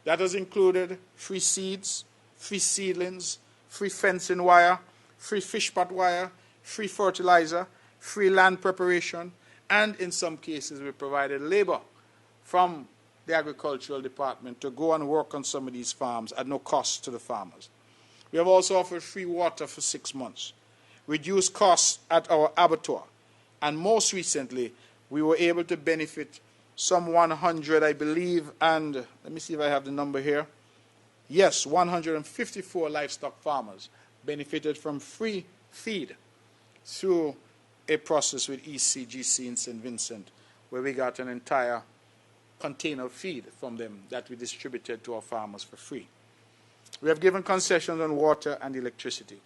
That has included free seeds, free seedlings, free fencing wire, free fish pot wire, free fertilizer, free land preparation, and in some cases we provided labor from the agricultural department to go and work on some of these farms at no cost to the farmers. We have also offered free water for 6 months, reduced costs at our abattoir, and most recently, we were able to benefit some 100, I believe, and let me see if I have the number here. Yes, 154 livestock farmers benefited from free feed through a process with ECGC in St. Vincent, where we got an entire container of feed from them that we distributed to our farmers for free. We have given concessions on water and electricity.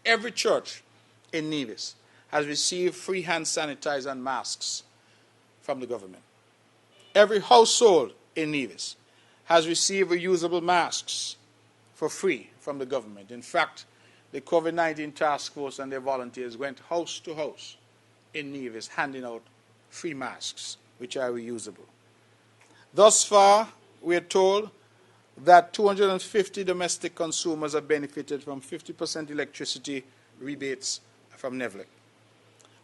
Every church in Nevis has received free hand sanitizer and masks from the government. Every household in Nevis has received reusable masks for free from the government. In fact, the COVID-19 task force and their volunteers went house to house in Nevis handing out free masks, which are reusable. Thus far, we are told that 250 domestic consumers have benefited from 50% electricity rebates from NEVLEC.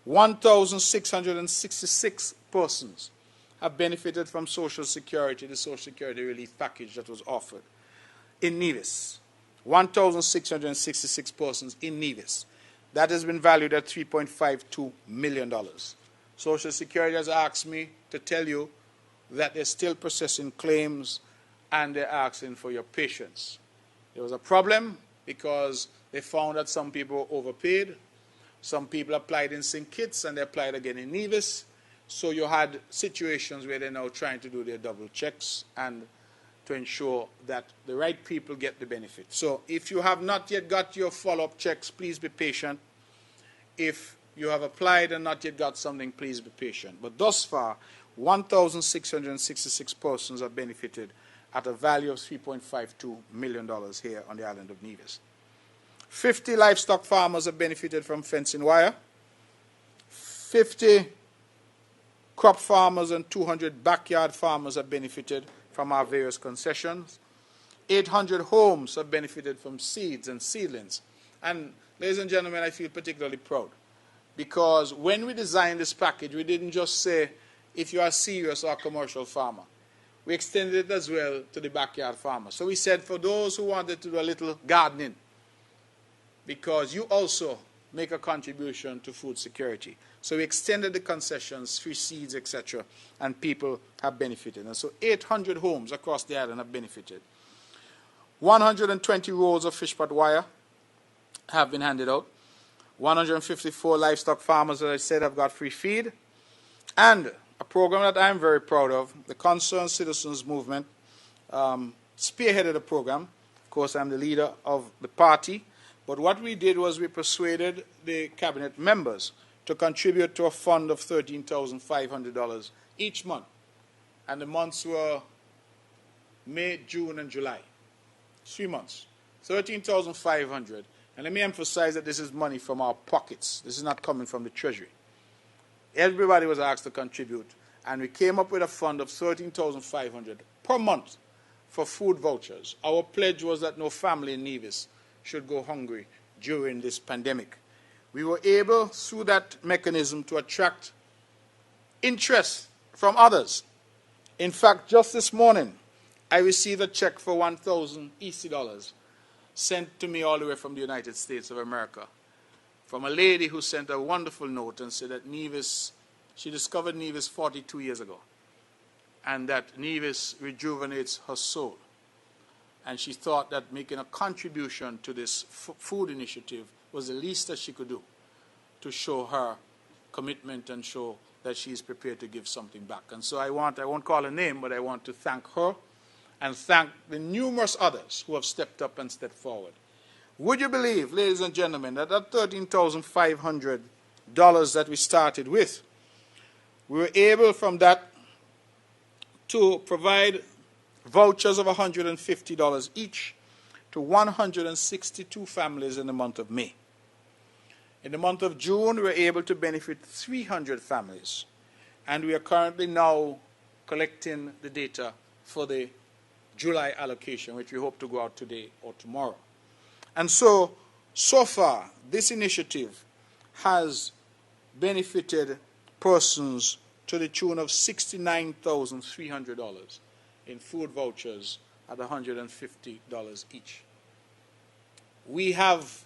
1,666 persons have benefited from Social Security, the Social Security relief package that was offered in Nevis. 1,666 persons in Nevis. That has been valued at $3.52 million. Social Security has asked me to tell you that they're still processing claims and they're asking for your patience. There was a problem because they found that some people were overpaid. Some people applied in St. Kitts and they applied again in Nevis. So you had situations where they're now trying to do their double checks and to ensure that the right people get the benefit. So if you have not yet got your follow-up checks, please be patient. If you have applied and not yet got something, please be patient. But thus far, 1,666 persons have benefited at a value of $3.52 million here on the island of Nevis. 50 livestock farmers have benefited from fencing wire. 50 crop farmers and 200 backyard farmers have benefited from our various concessions. 800 homes have benefited from seeds and seedlings. And ladies and gentlemen, I feel particularly proud because when we designed this package, we didn't just say, if you are a serious or a commercial farmer. We extended it as well to the backyard farmer. So we said for those who wanted to do a little gardening, because you also make a contribution to food security. So we extended the concessions, free seeds, etc., and people have benefited. And so 800 homes across the island have benefited. 120 rolls of fish pot wire have been handed out. 154 livestock farmers, as I said, have got free feed. And a program that I'm very proud of, the Concerned Citizens Movement, spearheaded a program. Of course, I'm the leader of the party. But what we did was we persuaded the cabinet members to contribute to a fund of $13,500 each month. And the months were May, June, and July. 3 months. $13,500. And let me emphasize that this is money from our pockets. This is not coming from the Treasury. Everybody was asked to contribute. And we came up with a fund of $13,500 per month for food vouchers. Our pledge was that no family in Nevis should go hungry during this pandemic. We were able, through that mechanism, to attract interest from others. In fact, just this morning, I received a check for 1,000 EC dollars sent to me all the way from the United States of America from a lady who sent a wonderful note and said that Nevis, she discovered Nevis 42 years ago, and that Nevis rejuvenates her soul. And she thought that making a contribution to this food initiative was the least that she could do to show her commitment and show that she is prepared to give something back. And so I won't call her name, but I want to thank her and thank the numerous others who have stepped up and stepped forward. Would you believe, ladies and gentlemen, that $13,500 that we started with, we were able from that to provide vouchers of $150 each to 162 families in the month of May. In the month of June, we were able to benefit 300 families. And we are currently now collecting the data for the July allocation, which we hope to go out today or tomorrow. And so far, this initiative has benefited persons to the tune of $69,300 in food vouchers at $150 each. We have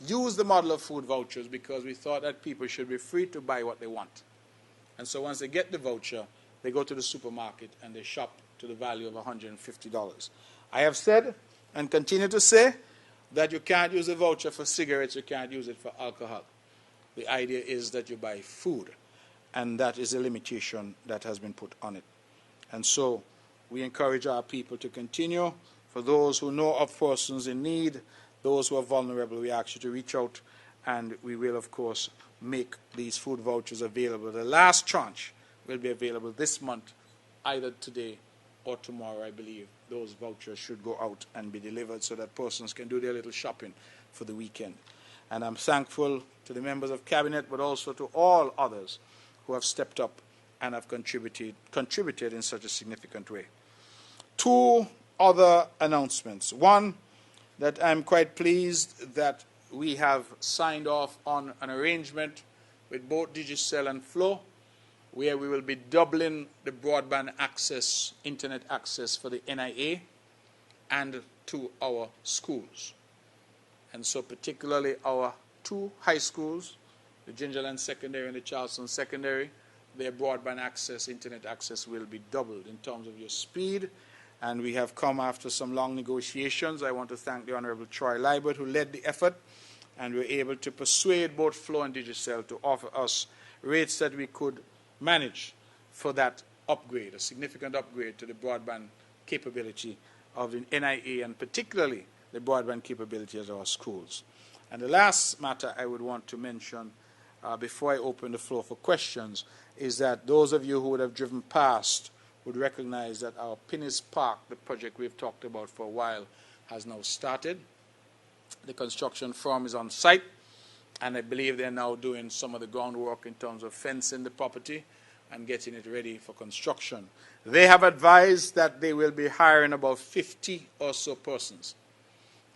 used the model of food vouchers because we thought that people should be free to buy what they want. And so once they get the voucher, they go to the supermarket and they shop to the value of $150. I have said and continue to say that you can't use a voucher for cigarettes, you can't use it for alcohol. The idea is that you buy food, and that is a limitation that has been put on it. And so we encourage our people to continue. For those who know of persons in need, those who are vulnerable, we ask you to reach out, and we will, of course, make these food vouchers available. The last tranche will be available this month, either today or tomorrow, I believe. Those vouchers should go out and be delivered so that persons can do their little shopping for the weekend. And I'm thankful to the members of Cabinet, but also to all others who have stepped up and have contributed in such a significant way. Two other announcements. One, that I'm quite pleased that we have signed off on an arrangement with both Digicel and Flow, where we will be doubling the broadband access, internet access for the NIA and to our schools. And so particularly our two high schools, the Gingerland Secondary and the Charleston Secondary, their broadband access, internet access will be doubled in terms of your speed. And we have come after some long negotiations. I want to thank the Honorable Troy Liebert, who led the effort, and we were able to persuade both Flow and Digicel to offer us rates that we could manage for that upgrade, a significant upgrade to the broadband capability of the NIA, and particularly the broadband capability of our schools. And the last matter I would want to mention before I open the floor for questions is that those of you who would have driven past would recognize that our Pinnis Park, the project we've talked about for a while, has now started. The construction firm is on site, and I believe they're now doing some of the groundwork in terms of fencing the property and getting it ready for construction. They have advised that they will be hiring about 50 or so persons.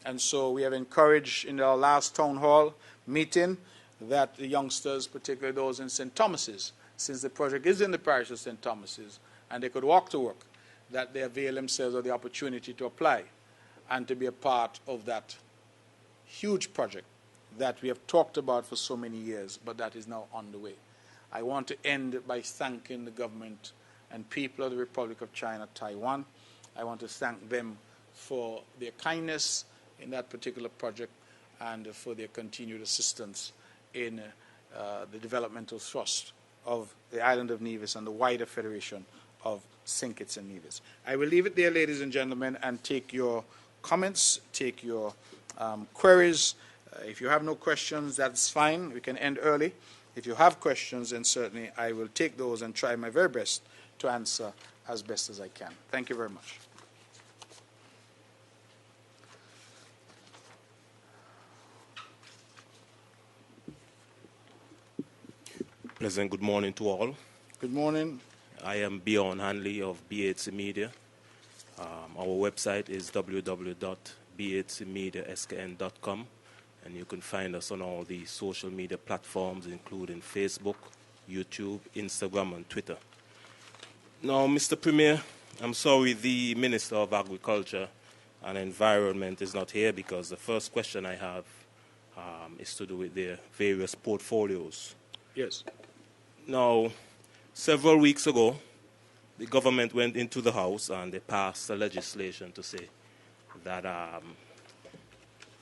And so we have encouraged in our last town hall meeting that the youngsters, particularly those in St. Thomas's, since the project is in the parish of St. Thomas's, and they could walk to work, that they avail themselves of the opportunity to apply and to be a part of that huge project that we have talked about for so many years, but that is now on the way. I want to end by thanking the government and people of the Republic of China, Taiwan. I want to thank them for their kindness in that particular project and for their continued assistance in the developmental thrust of the island of Nevis and the wider Federation of St. Kitts and Nevis. I will leave it there, ladies and gentlemen, and take your comments, take your queries. If you have no questions, that's fine. We can end early. If you have questions, then certainly I will take those and try my very best to answer as best as I can. Thank you very much. Pleasant good morning to all. Good morning. I am Bjorn Hanley of BHC Media. Our website is www.bhcmediaskn.com, and you can find us on all the social media platforms, including Facebook, YouTube, Instagram, and Twitter. Now, Mr. Premier, I'm sorry the Minister of Agriculture and Environment is not here, because the first question I have is to do with their various portfolios. Yes. Now, several weeks ago, the government went into the House and they passed a legislation to say that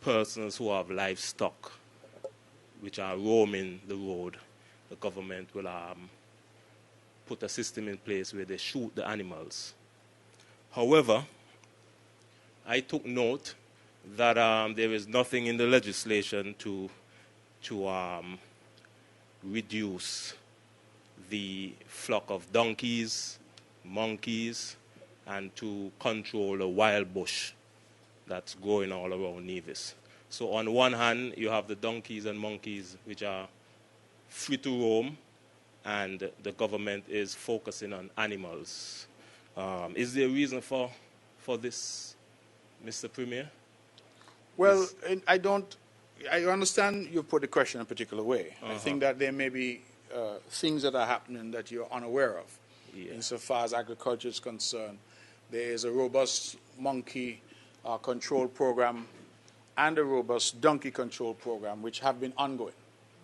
persons who have livestock which are roaming the road, the government will put a system in place where they shoot the animals. However, I took note that there is nothing in the legislation to reduce the flock of donkeys, monkeys, and to control the wild bush that's growing all around Nevis. So on one hand, you have the donkeys and monkeys which are free to roam, and the government is focusing on animals. Is there a reason for this, Mr. Premier? Well, I understand you put the question in a particular way. I think that there may be things that are happening that you're unaware of. Yeah. Insofar as agriculture is concerned, there is a robust monkey control program and a robust donkey control program which have been ongoing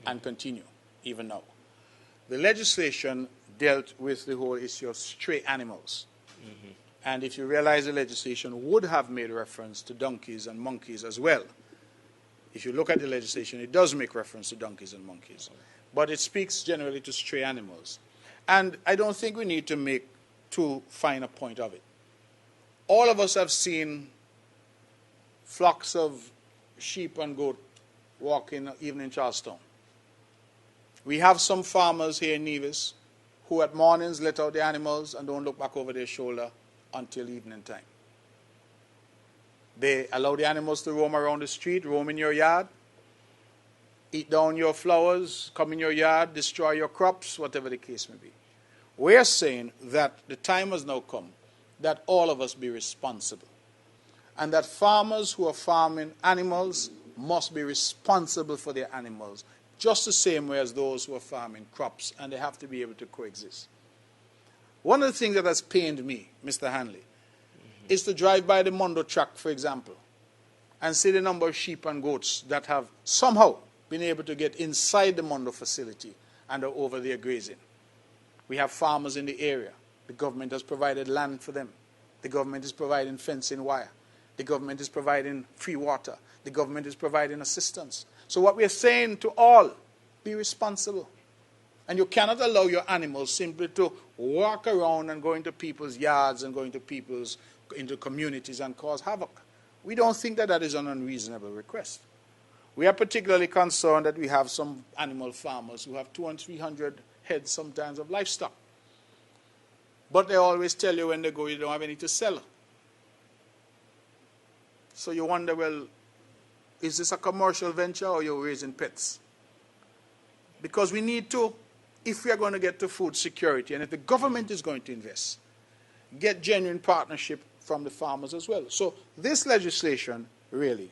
and continue even now. The legislation dealt with the whole issue of stray animals. And if you realize the legislation would have made reference to donkeys and monkeys as well. If you look at the legislation, it does make reference to donkeys and monkeys. But it speaks generally to stray animals. And I don't think we need to make too fine a point of it. All of us have seen flocks of sheep and goat walking even in Charlestown. We have some farmers here in Nevis who at mornings let out the animals and don't look back over their shoulder until evening time. They allow the animals to roam around the street, roam in your yard, eat down your flowers, come in your yard, destroy your crops, whatever the case may be. We're saying that the time has now come that all of us be responsible. And that farmers who are farming animals must be responsible for their animals, just the same way as those who are farming crops, and they have to be able to coexist. One of the things that has pained me, Mr. Hanley, is to drive by the Mondo track, for example, and see the number of sheep and goats that have somehow been able to get inside the Mondo facility and are over there grazing. We have farmers in the area. The government has provided land for them. The government is providing fencing wire. The government is providing free water. The government is providing assistance. So what we're saying to all, be responsible. And you cannot allow your animals simply to walk around and go into people's yards and go into communities and cause havoc. We don't think that that is an unreasonable request. We are particularly concerned that we have some animal farmers who have 200 and 300 heads sometimes of livestock. But they always tell you when they go, you don't have any to sell. So you wonder, well, is this a commercial venture or you're raising pets? Because we need to, if we are going to get to food security, and if the government is going to invest, get genuine partnership from the farmers as well. So this legislation really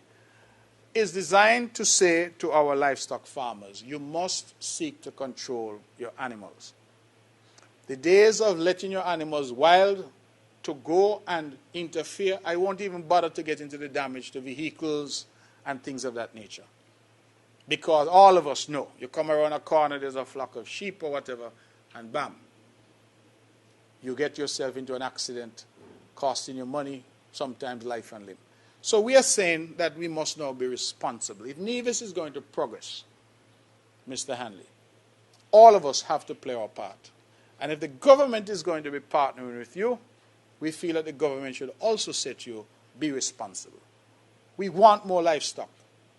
is designed to say to our livestock farmers, you must seek to control your animals. The days of letting your animals wild to go and interfere, I won't even bother to get into the damage to vehicles and things of that nature. Because all of us know, you come around a corner, there's a flock of sheep or whatever, and bam, you get yourself into an accident, costing you money, sometimes life and limb. So we are saying that we must now be responsible. If Nevis is going to progress, Mr. Hanley, all of us have to play our part. And if the government is going to be partnering with you, we feel that the government should also say to you, be responsible. We want more livestock.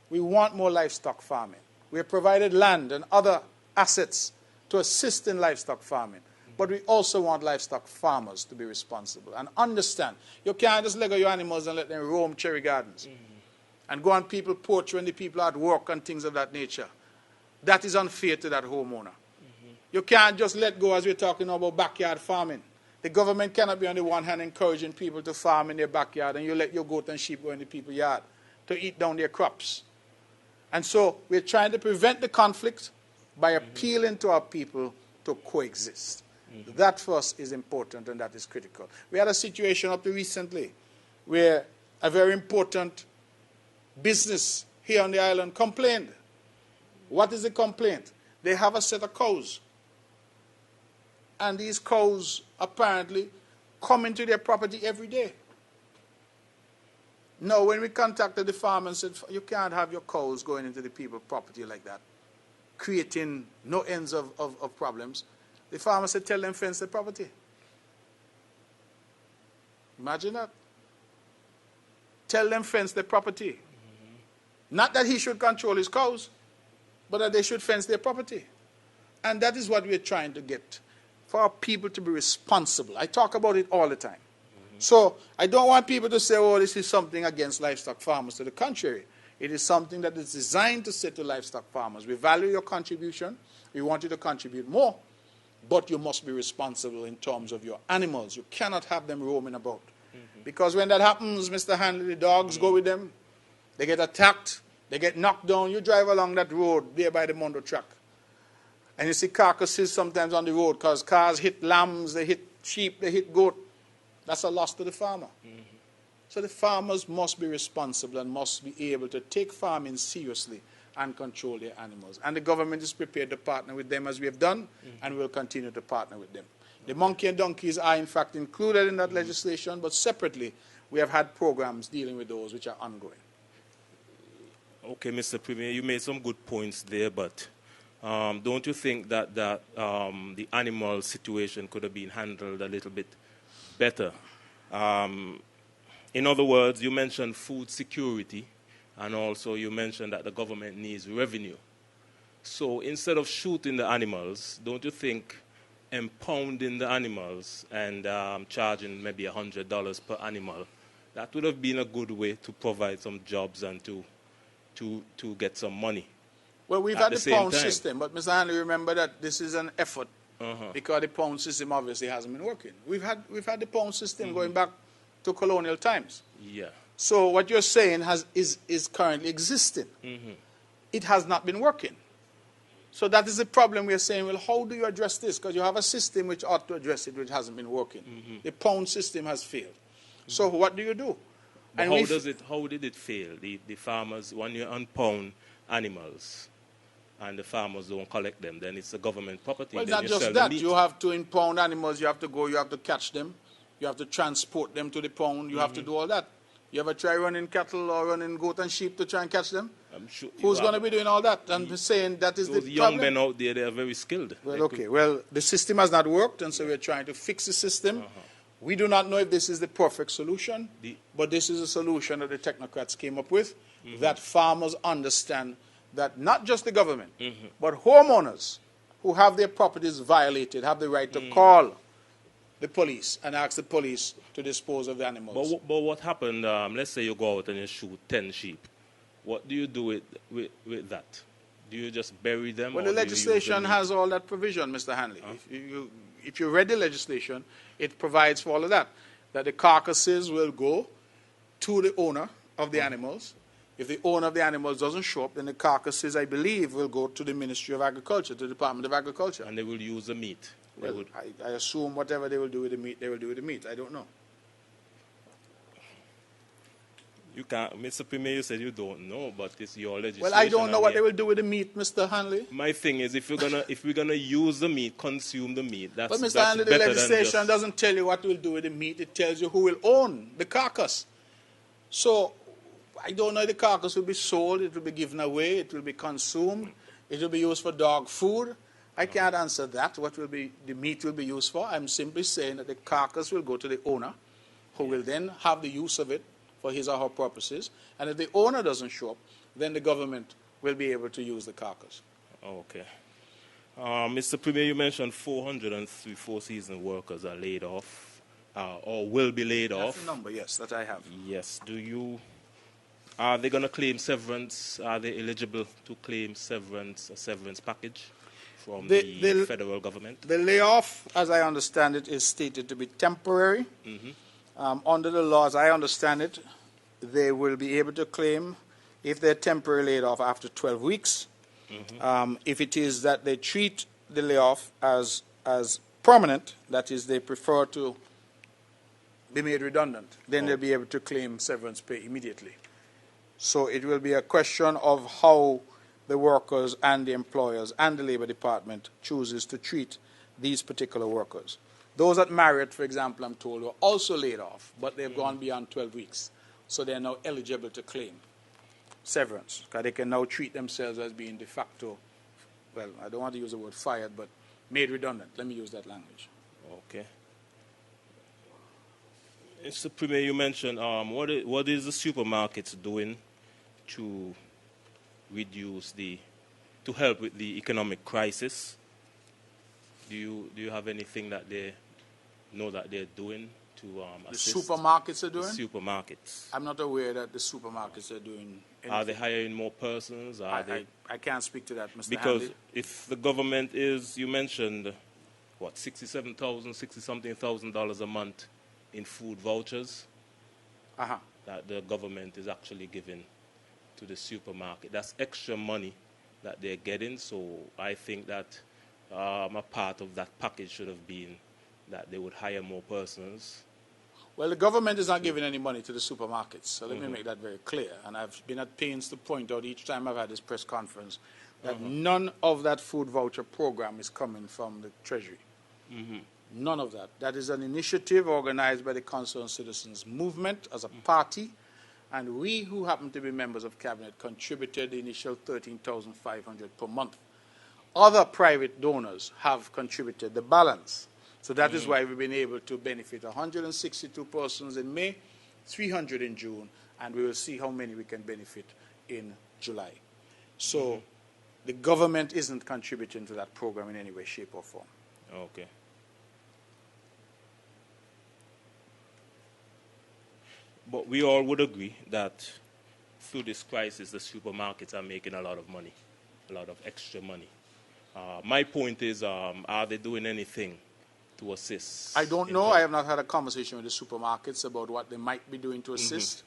We want more livestock farming. We have provided land and other assets to assist in livestock farming. But we also want livestock farmers to be responsible and understand. You can't just let go your animals and let them roam cherry gardens and go on people's porch when the people are at work and things of that nature. That is unfair to that homeowner. You can't just let go, as we're talking about backyard farming. The government cannot be on the one hand encouraging people to farm in their backyard and you let your goat and sheep go in the people's yard to eat down their crops. And so we're trying to prevent the conflict by appealing to our people to coexist. That for us is important and that is critical. We had a situation up to recently where a very important business here on the island complained. What is the complaint? They have a set of cows. And these cows apparently come into their property every day. Now, when we contacted the farmer and said, you can't have your cows going into the people's property like that, creating no ends of problems, the farmer said, tell them fence the property. Imagine that. Tell them fence the property. Not that he should control his cows, but that they should fence their property. And that is what we're trying to get, for our people to be responsible. I talk about it all the time. So I don't want people to say, oh, this is something against livestock farmers. To the contrary, it is something that is designed to say to livestock farmers, we value your contribution, we want you to contribute more, but you must be responsible in terms of your animals. You cannot have them roaming about. Because when that happens, Mr. Hanley, the dogs go with them, they get attacked, they get knocked down. You drive along that road there by the Mondo track, And you see carcasses sometimes on the road because cars hit lambs, they hit sheep, they hit goat. That's a loss to the farmer. So the farmers must be responsible and must be able to take farming seriously and control their animals. And the government is prepared to partner with them as we have done, and will continue to partner with them. The monkey and donkeys are in fact included in that legislation, but separately we have had programs dealing with those which are ongoing. Okay, Mr. Premier, you made some good points there, but don't you think that the animal situation could have been handled a little bit better? In other words, you mentioned food security, and also you mentioned that the government needs revenue. So instead of shooting the animals, don't you think impounding the animals and charging maybe $100 per animal, that would have been a good way to provide some jobs and to get some money? Well, we've had the pound system, but Mr. Hanley, remember that this is an effort because the pound system obviously hasn't been working. We've had the pound system going back to colonial times. Yeah. So what you're saying is currently existing. It has not been working. So that is the problem we are saying, well, how do you address this? Because you have a system which ought to address it, which hasn't been working. The pound system has failed. So what do you do? But how did it fail? The farmers, when you unpound animals and the farmers don't collect them, then it's a government property. Well, not just that. You have to impound animals. You have to go, you have to catch them. You have to transport them to the pound. You have to do all that. You ever try running cattle or running goat and sheep to try and catch them? I'm sure. Who's going to be doing all that? I'm saying that is the problem. Those young men out there, they are very skilled. Well, okay. Well, the system has not worked, and so we're trying to fix the system. We do not know if this is the perfect solution, but this is a solution that the technocrats came up with, that farmers understand that not just the government, but homeowners who have their properties violated have the right to call the police and ask the police to dispose of the animals. But what happened, let's say you go out and you shoot 10 sheep. What do you do with that? Do you just bury them? Well, the legislation has all that provision, Mr. Hanley. If you read the legislation, it provides for all of that the carcasses will go to the owner of the animals. If the owner of the animals doesn't show up, then the carcasses, I believe, will go to the Ministry of Agriculture, to the Department of Agriculture. And they will use the meat. Well, I assume whatever they will do with the meat, they will do with the meat. I don't know. You can't, Mr. Premier, you said you don't know, but it's your legislation. Well, I don't know what they will do with the meat, Mr. Hanley. My thing is, if we're gonna use the meat, consume the meat. That's but Mr. that's Hanley, the legislation doesn't tell you what we'll do with the meat. It tells you who will own the carcass. So I don't know if the carcass will be sold. It will be given away. It will be consumed. It will be used for dog food. I can't answer that. What will be the meat will be used for? I'm simply saying that the carcass will go to the owner, who will then have the use of it for his or her purposes. And if the owner doesn't show up, then the government will be able to use the carcass. Okay. Mr. Premier, you mentioned 403 four-season workers are laid off, or will be laid off. That's the number, yes, that I have. Yes. Are they going to claim severance? Are they eligible to claim a severance package from the federal government? The layoff, as I understand it, is stated to be temporary. Under the laws, I understand it, they will be able to claim if they're temporarily laid off after 12 weeks. If it is that they treat the layoff as permanent, that is, they prefer to be made redundant, then they'll be able to claim severance pay immediately. So it will be a question of how the workers and the employers and the Labor Department chooses to treat these particular workers. Those at Marriott, for example, I'm told, were also laid off, but they've gone beyond 12 weeks. So they're now eligible to claim severance, because they can now treat themselves as being de facto, well, I don't want to use the word fired, but made redundant. Let me use that language. Okay. Mr. Premier, you mentioned what is the supermarkets doing to help with the economic crisis? Do you have anything that they know that they're doing to assist? The supermarkets are doing? The supermarkets. I'm not aware that the supermarkets are doing anything. Are they hiring more persons? I can't speak to that, Mr. Because Hanley. if the government is, you mentioned, what, $60-something thousand a month in food vouchers that the government is actually giving to the supermarket. That's extra money that they're getting. So I think that a part of that package should have been that they would hire more persons. Well, the government is not giving any money to the supermarkets, so let me make that very clear. And I've been at pains to point out each time I've had this press conference that none of that food voucher program is coming from the Treasury. None of that. That is an initiative organized by the Concerned Citizens Movement as a party, and we who happen to be members of Cabinet contributed the initial $13,500 per month. Other private donors have contributed the balance. So that is why we've been able to benefit 162 persons in May, 300 in June, and we will see how many we can benefit in July. So the government isn't contributing to that program in any way, shape, or form. Okay. But we all would agree that through this crisis, the supermarkets are making a lot of money, a lot of extra money. My point is, are they doing anything to assist? I don't know. I have not had a conversation with the supermarkets about what they might be doing to assist.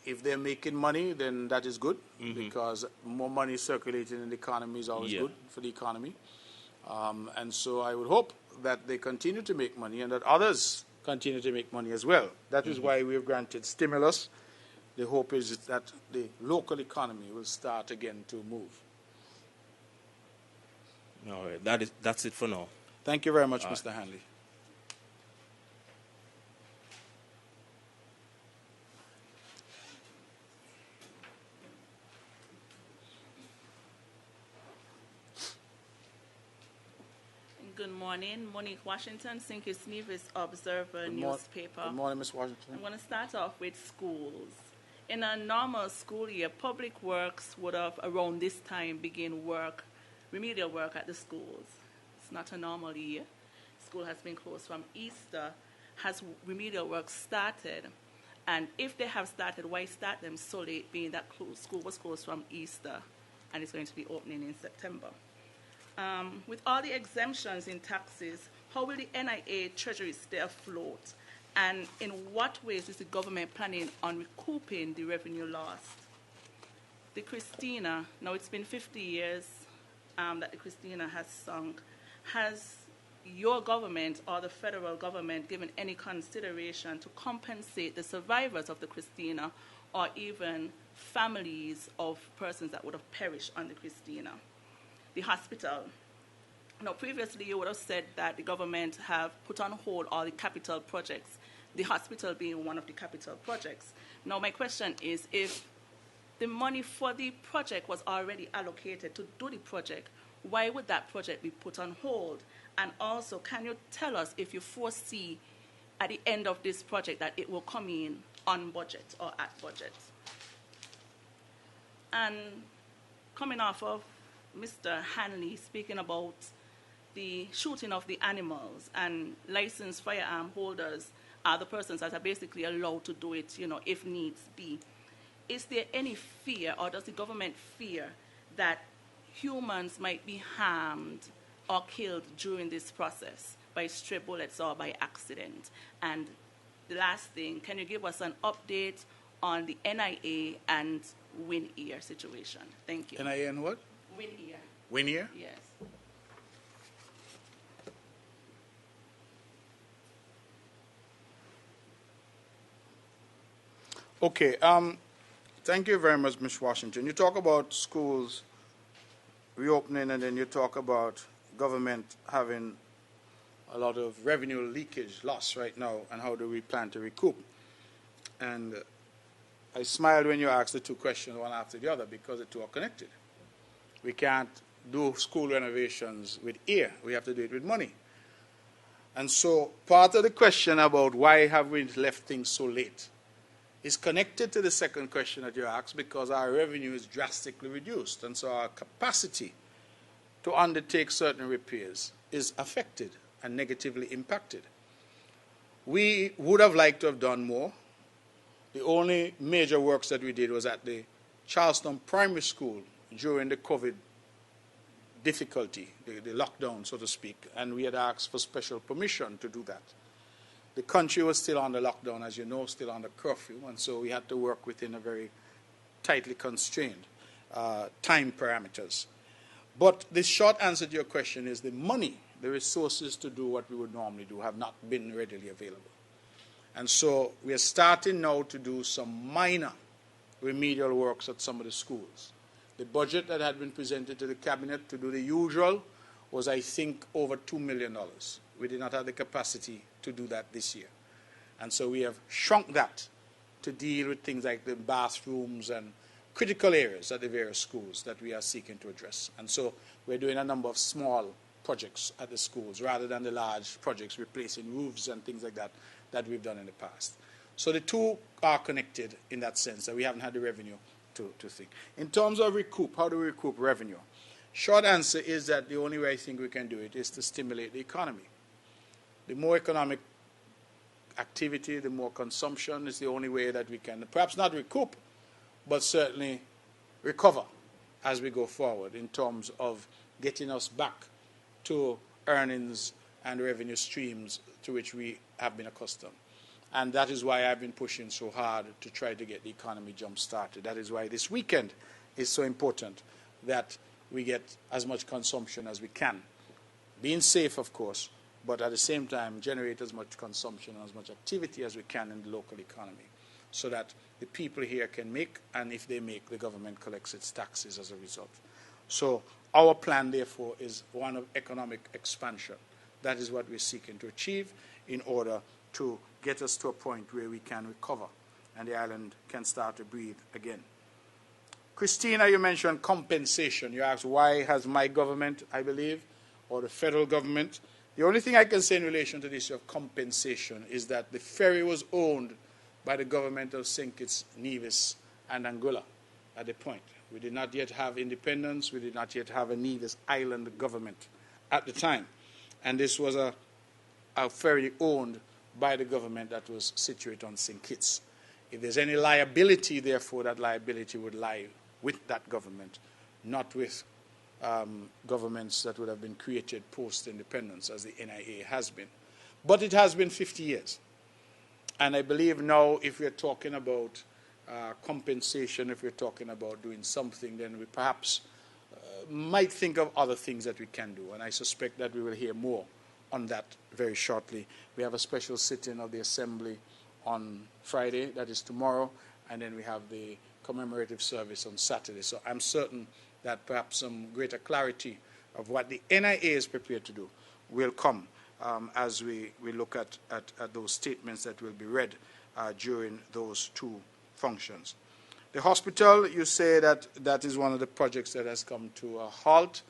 If they're making money, then that is good, because more money circulating in the economy is always good for the economy. And so I would hope that they continue to make money and that others continue to make money as well. That is why we have granted stimulus. The hope is that the local economy will start again to move. All right, that's it for now. Thank you very much, Mr. Hanley. Good morning. Monique Washington, St. Kitts Nevis Observer newspaper. Good morning, Ms. Washington. I'm going to start off with schools. In a normal school year, Public Works would have, around this time, begin work, remedial work at the schools. It's not a normal year. School has been closed from Easter. Has remedial work started? And if they have started, why start them so late, being that school was closed from Easter and it's going to be opening in September? With all the exemptions in taxes, how will the NIA Treasury stay afloat? And in what ways is the government planning on recouping the revenue lost? The Christina, now it's been 50 years that the Christina has sunk. Has your government or the federal government given any consideration to compensate the survivors of the Christina or even families of persons that would have perished on the Christina? The hospital. Now, previously you would have said that the government have put on hold all the capital projects, the hospital being one of the capital projects. Now, my question is, if the money for the project was already allocated to do the project, why would that project be put on hold? And also, can you tell us if you foresee at the end of this project that it will come in on budget or at budget? And coming off of Mr. Hanley speaking about the shooting of the animals, and licensed firearm holders are the persons that are basically allowed to do it, if needs be. Is there any fear, or does the government fear, that humans might be harmed or killed during this process by stray bullets or by accident? And the last thing, can you give us an update on the NIA and Win-Ear situation? Thank you. NIA and what? Win-Ear. Win-Ear? Yes. Okay. Thank you very much, Ms. Washington. You talk about schools reopening, and then you talk about government having a lot of revenue leakage loss right now, and how do we plan to recoup? And I smiled when you asked the two questions one after the other, because the two are connected. We can't do school renovations with ear. We have to do it with money. And so part of the question about why have we left things so late is connected to the second question that you asked, because our revenue is drastically reduced, and so our capacity to undertake certain repairs is affected and negatively impacted. We would have liked to have done more. The only major works that we did was at the Charleston Primary School during the COVID difficulty, the lockdown, so to speak, and we had asked for special permission to do that. The country was still under lockdown, as you know, still under curfew, and so we had to work within a very tightly constrained time parameters. But the short answer to your question is the money, the resources to do what we would normally do have not been readily available. And so we are starting now to do some minor remedial works at some of the schools. The budget that had been presented to the cabinet to do the usual was, I think, over $2 million. We did not have the capacity to do that this year. And so we have shrunk that to deal with things like the bathrooms and critical areas at the various schools that we are seeking to address. And so we're doing a number of small projects at the schools rather than the large projects replacing roofs and things like that that we've done in the past. So the two are connected in that sense, that we haven't had the revenue to think. In terms of recoup, how do we recoup revenue? Short answer is that the only way I think we can do it is to stimulate the economy. The more economic activity, the more consumption is the only way that we can, perhaps not recoup, but certainly recover as we go forward in terms of getting us back to earnings and revenue streams to which we have been accustomed. And that is why I've been pushing so hard to try to get the economy jump-started. That is why this weekend is so important, that we get as much consumption as we can. Being safe, of course, but at the same time generate as much consumption and as much activity as we can in the local economy, so that the people here can make, and if they make, the government collects its taxes as a result. So our plan, therefore, is one of economic expansion. That is what we're seeking to achieve in order to get us to a point where we can recover and the island can start to breathe again. Christina, you mentioned compensation. You asked, why has my government, I believe, or the federal government? The only thing I can say in relation to this issue of compensation is that the ferry was owned by the government of St. Kitts, Nevis, and Anguilla at the point. We did not yet have independence. We did not yet have a Nevis Island government at the time. And this was a ferry owned by the government that was situated on St. Kitts. If there's any liability, therefore, that liability would lie with that government, not with governments that would have been created post-independence, as the NIA has been. But it has been 50 years. And I believe now, if we're talking about compensation, if we're talking about doing something, then we perhaps might think of other things that we can do. And I suspect that we will hear more on that very shortly. We have a special sitting of the Assembly on Friday, that is tomorrow, and then we have the commemorative service on Saturday. So I'm certain that perhaps some greater clarity of what the NIA is prepared to do will come as we look at those statements that will be read during those two functions. The hospital, you say that is one of the projects that has come to a halt,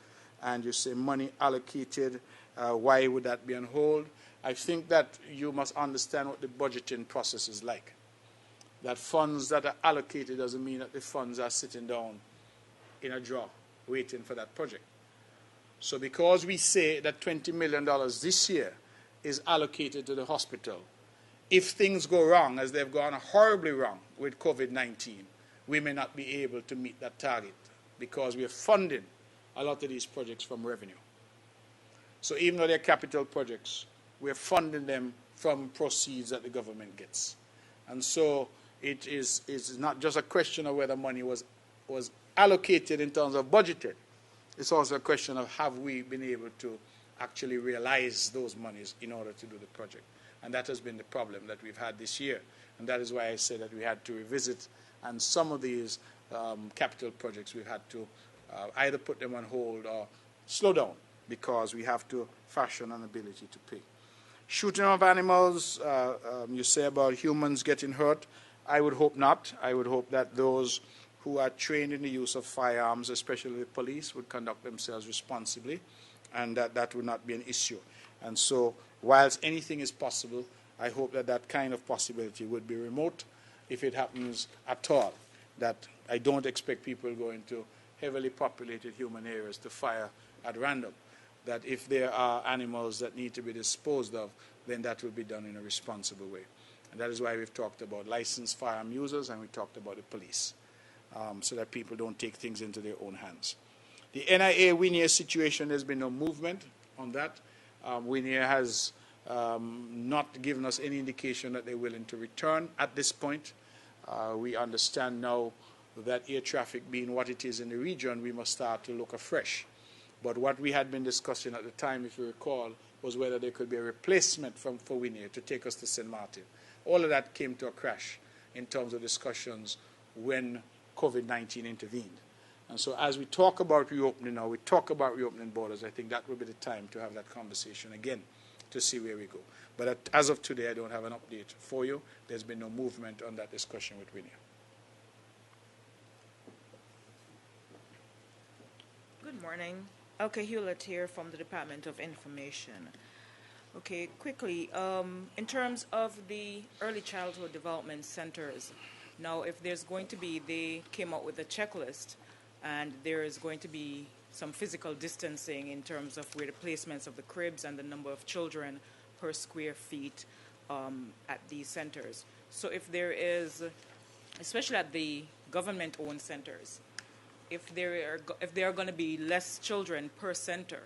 and you say money allocated. Why would that be on hold? I think that you must understand what the budgeting process is like. That funds that are allocated doesn't mean that the funds are sitting down in a drawer waiting for that project. So because we say that $20 million this year is allocated to the hospital, if things go wrong, as they've gone horribly wrong with COVID-19, we may not be able to meet that target because we are funding a lot of these projects from revenue. So even though they're capital projects, we're funding them from proceeds that the government gets. And so it's not just a question of whether money was allocated in terms of budgeted. It's also a question of have we been able to actually realize those monies in order to do the project. And that has been the problem that we've had this year. And that is why I said that we had to revisit, and some of these capital projects we've had to either put them on hold or slow down, because we have to fashion an ability to pay. Shooting of animals, you say about humans getting hurt. I would hope not. I would hope that those who are trained in the use of firearms, especially the police, would conduct themselves responsibly, and that would not be an issue. And so, whilst anything is possible, I hope that that kind of possibility would be remote, if it happens at all. That I don't expect people going to heavily populated human areas to fire at random. That if there are animals that need to be disposed of, then that will be done in a responsible way. And that is why we've talked about licensed firearm users, and we talked about the police, so that people don't take things into their own hands. The NIA Winia situation, there's been no movement on that. Winia has not given us any indication that they're willing to return at this point. We understand now that air traffic being what it is in the region, we must start to look afresh But what we had been discussing at the time, if you recall, was whether there could be a replacement for Winnie to take us to St. Martin. All of that came to a crash in terms of discussions when COVID-19 intervened. And so as we talk about reopening now, we talk about reopening borders, I think that will be the time to have that conversation again to see where we go. But as of today, I don't have an update for you. There's been no movement on that discussion with Winnie. Good morning. Okay, Hewlett here from the Department of Information. Okay, quickly, in terms of the early childhood development centers, now if there's going to be, they came out with a checklist, and there is going to be some physical distancing in terms of where the placements of the cribs and the number of children per square feet at these centers. So if there is, especially at the government-owned centers, if there are going to be less children per center,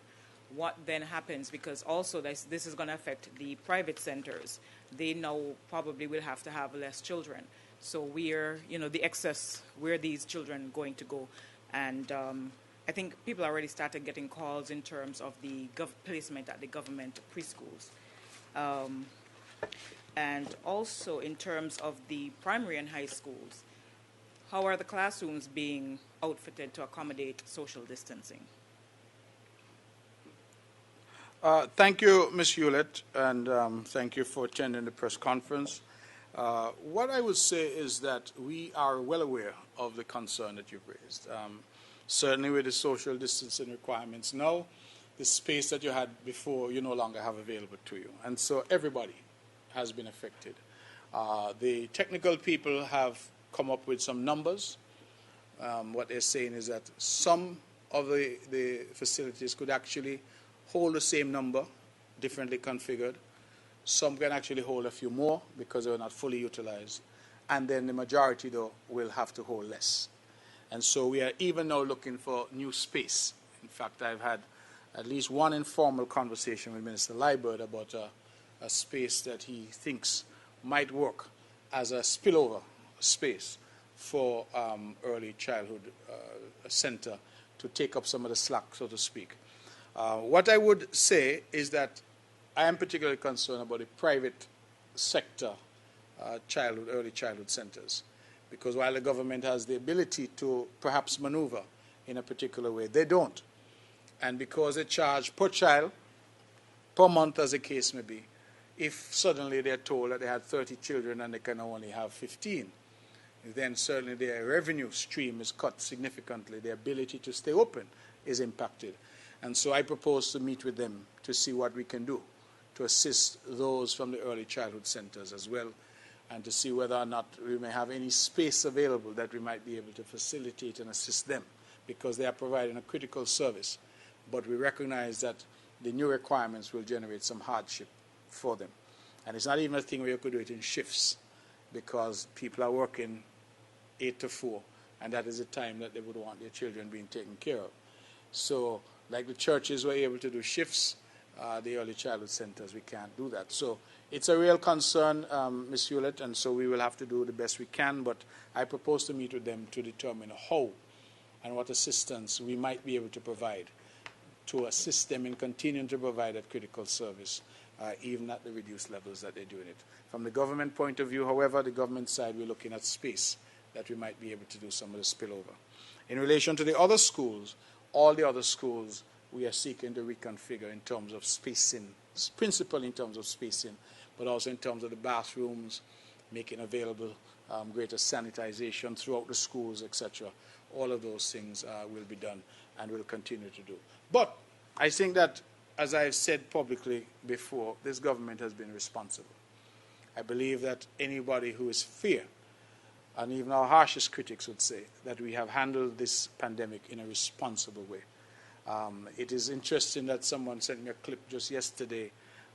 what then happens? Because also this is going to affect the private centers. They now probably will have to have less children. So where, the excess, where are these children going to go? And I think people already started getting calls in terms of the placement at the government preschools. And also in terms of the primary and high schools, how are the classrooms being outfitted to accommodate social distancing? Thank you, Ms. Hewlett, and thank you for attending the press conference. What I would say is that we are well aware of the concern that you've raised. Certainly with the social distancing requirements now, the space that you had before you no longer have available to you. And so everybody has been affected. The technical people have come up with some numbers. What they're saying is that some of the facilities could actually hold the same number, differently configured. Some can actually hold a few more because they're not fully utilized. And then the majority, though, will have to hold less. And so we are even now looking for new space. In fact, I've had at least one informal conversation with Minister Liebert about a space that he thinks might work as a spillover space for early childhood center to take up some of the slack, so to speak. What I would say is that I am particularly concerned about the private sector early childhood centers, because while the government has the ability to perhaps maneuver in a particular way, they don't. And because they charge per child, per month as the case may be, if suddenly they're told that they had 30 children and they can only have 15, then certainly their revenue stream is cut significantly. Their ability to stay open is impacted. And so I propose to meet with them to see what we can do to assist those from the early childhood centers as well, and to see whether or not we may have any space available that we might be able to facilitate and assist them, because they are providing a critical service. But we recognize that the new requirements will generate some hardship for them. And it's not even a thing where you could do it in shifts, because people are working 8 to 4, and that is the time that they would want their children being taken care of. So like the churches were able to do shifts, the early childhood centers, we can't do that. So it's a real concern, Ms. Hewlett, and so we will have to do the best we can, but I propose to meet with them to determine how and what assistance we might be able to provide to assist them in continuing to provide that critical service, even at the reduced levels that they're doing it. From the government point of view, however, the government side, we're looking at space that we might be able to do some of the spillover. In relation to the other schools, all the other schools, we are seeking to reconfigure in terms of spacing, principally in terms of spacing, but also in terms of the bathrooms, making available greater sanitization throughout the schools, etc. All of those things will be done and will continue to do. But I think that, as I've said publicly before, this government has been responsible. I believe that anybody who is fair, and even our harshest critics would say, that we have handled this pandemic in a responsible way. It is interesting that someone sent me a clip just yesterday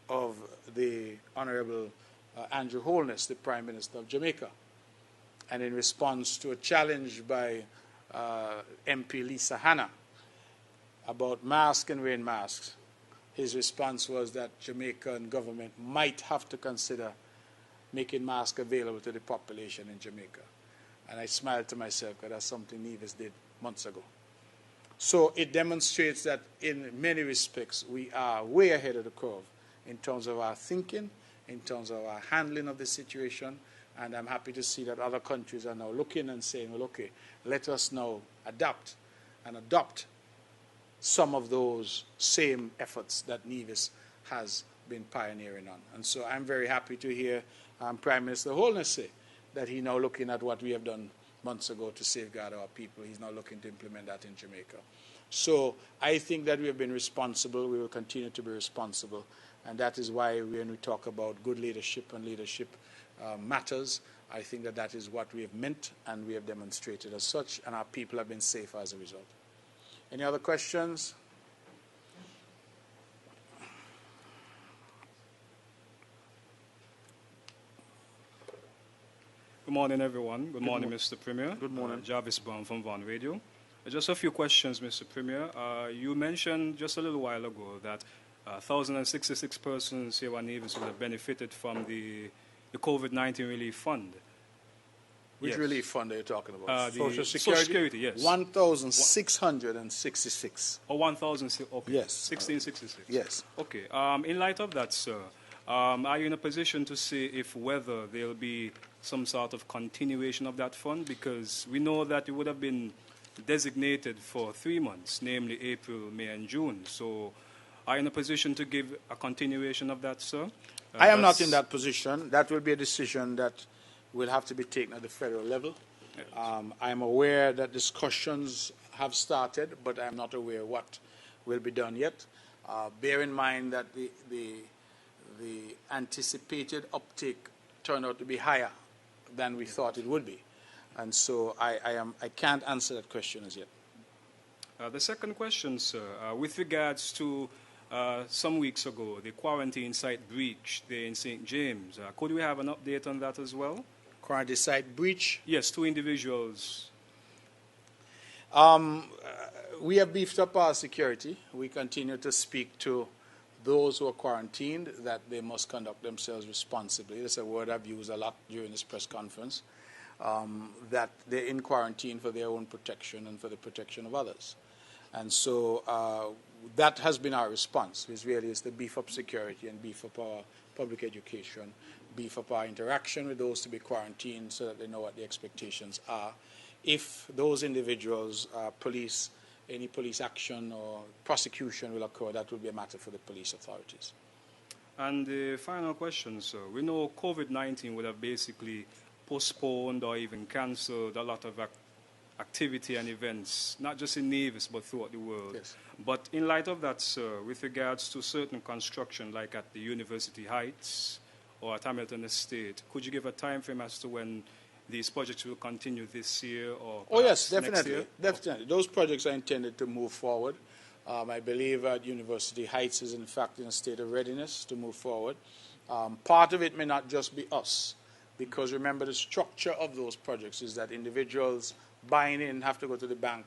of the Honorable Andrew Holness, the Prime Minister of Jamaica. And in response to a challenge by MP Lisa Hanna about masks and wearing masks, his response was that Jamaican government might have to consider making masks available to the population in Jamaica. And I smiled to myself because that's something Nevis did months ago. So it demonstrates that in many respects we are way ahead of the curve in terms of our thinking, in terms of our handling of the situation, and I'm happy to see that other countries are now looking and saying, well, okay, let us now adapt and adopt some of those same efforts that Nevis has been pioneering on. And so I'm very happy to hear Prime Minister Holness say that he's now looking at what we have done months ago to safeguard our people. He's now looking to implement that in Jamaica. So I think that we have been responsible. We will continue to be responsible. And that is why when we talk about good leadership and leadership matters, I think that that is what we have meant and we have demonstrated as such, and our people have been safer as a result. Any other questions? Good morning, everyone. Good morning, Mr. Premier. Good morning. Jarvis Brown from Vaughan Radio. Just a few questions, Mr. Premier. You mentioned just a little while ago that 1,066 persons here at Nevis will have benefited from the COVID-19 relief fund. Which Yes. relief fund are you talking about? Social Security, yes. 1,666. Or 1,000, okay. Yes. 1666. Yes. Okay. In light of that, sir, are you in a position to say if whether there will be some sort of continuation of that fund? Because we know that it would have been designated for 3 months, namely April, May, and June. So are you in a position to give a continuation of that, sir? I am not in that position. That will be a decision that will have to be taken at the federal level. Yes. I am aware that discussions have started, but I am not aware what will be done yet. Bear in mind that the anticipated uptake turned out to be higher than we thought it would be. And so I can't answer that question as yet. The second question, sir, with regards to some weeks ago, the quarantine site breach there in St. James, could we have an update on that as well? Quarantine site breach? Yes, 2 individuals. We have beefed up our security. We continue to speak to those who are quarantined that they must conduct themselves responsibly. That's a word I've used a lot during this press conference, that they're in quarantine for their own protection and for the protection of others. And so that has been our response, is to beef up security and beef up our public education, beef up our interaction with those to be quarantined so that they know what the expectations are. If those individuals, any police action or prosecution will occur, that will be a matter for the police authorities. And the final question, sir. We know COVID-19 would have basically postponed or even cancelled a lot of activity and events, not just in Nevis, but throughout the world. Yes. But in light of that, sir, with regards to certain construction, like at the University Heights or at Hamilton Estate, could you give a time frame as to when these projects will continue this year or yes, next definitely. year? Definitely. Those projects are intended to move forward. I believe University Heights is in fact in a state of readiness to move forward. Part of it may not just be us, because remember the structure of those projects is that individuals buying in have to go to the bank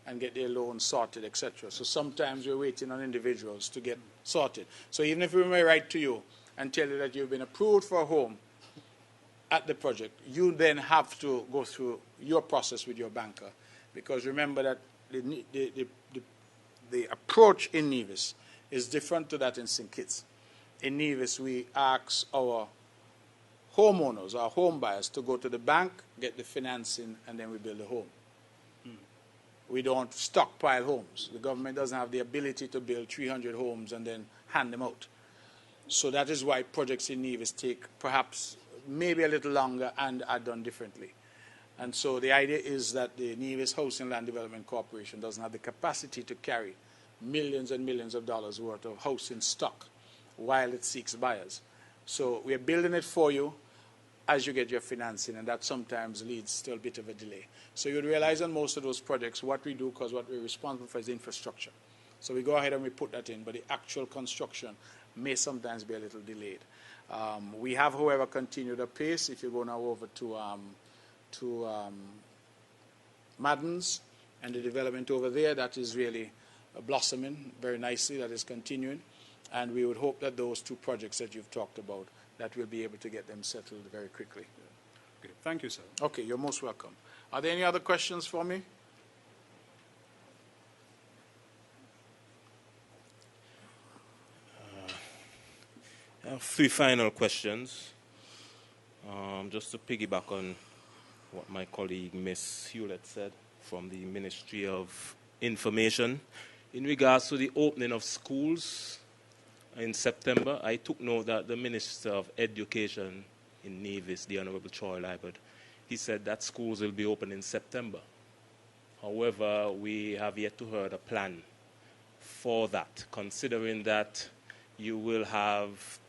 and get their loans sorted, etc. So sometimes we're waiting on individuals to get sorted. So even if we may write to you and tell you that you've been approved for a home at the project, you then have to go through your process with your banker, because remember that the approach in Nevis is different to that in St. Kitts. In Nevis, we ask our homeowners, our home buyers, to go to the bank, get the financing, and then we build a home. We don't stockpile homes. The government doesn't have the ability to build 300 homes and then hand them out. So that is why projects in Nevis take perhaps maybe a little longer and are done differently. And so the idea is that the Nevis Housing Land Development Corporation doesn't have the capacity to carry millions and millions of dollars worth of housing stock while it seeks buyers. So we are building it for you as you get your financing, and that sometimes leads to a bit of a delay. So you'd realize on most of those projects what we do, because what we're responsible for is infrastructure. So we go ahead and we put that in, but the actual construction may sometimes be a little delayed. We have, however, continued a pace. If you go now over to Madden's and the development over there, that is really blossoming very nicely. That is continuing. And we would hope that those 2 projects that you've talked about, that we'll be able to get them settled very quickly. Okay. Thank you, sir. Okay, you're most welcome. Are there any other questions for me? Three final questions. Just to piggyback on what my colleague Miss Hewlett said from the Ministry of Information. In regards to the opening of schools in September, I took note that the Minister of Education in Nevis, the Honorable Troy Liburd, he said that schools will be open in September. However, we have yet to hear a plan for that, considering that you will have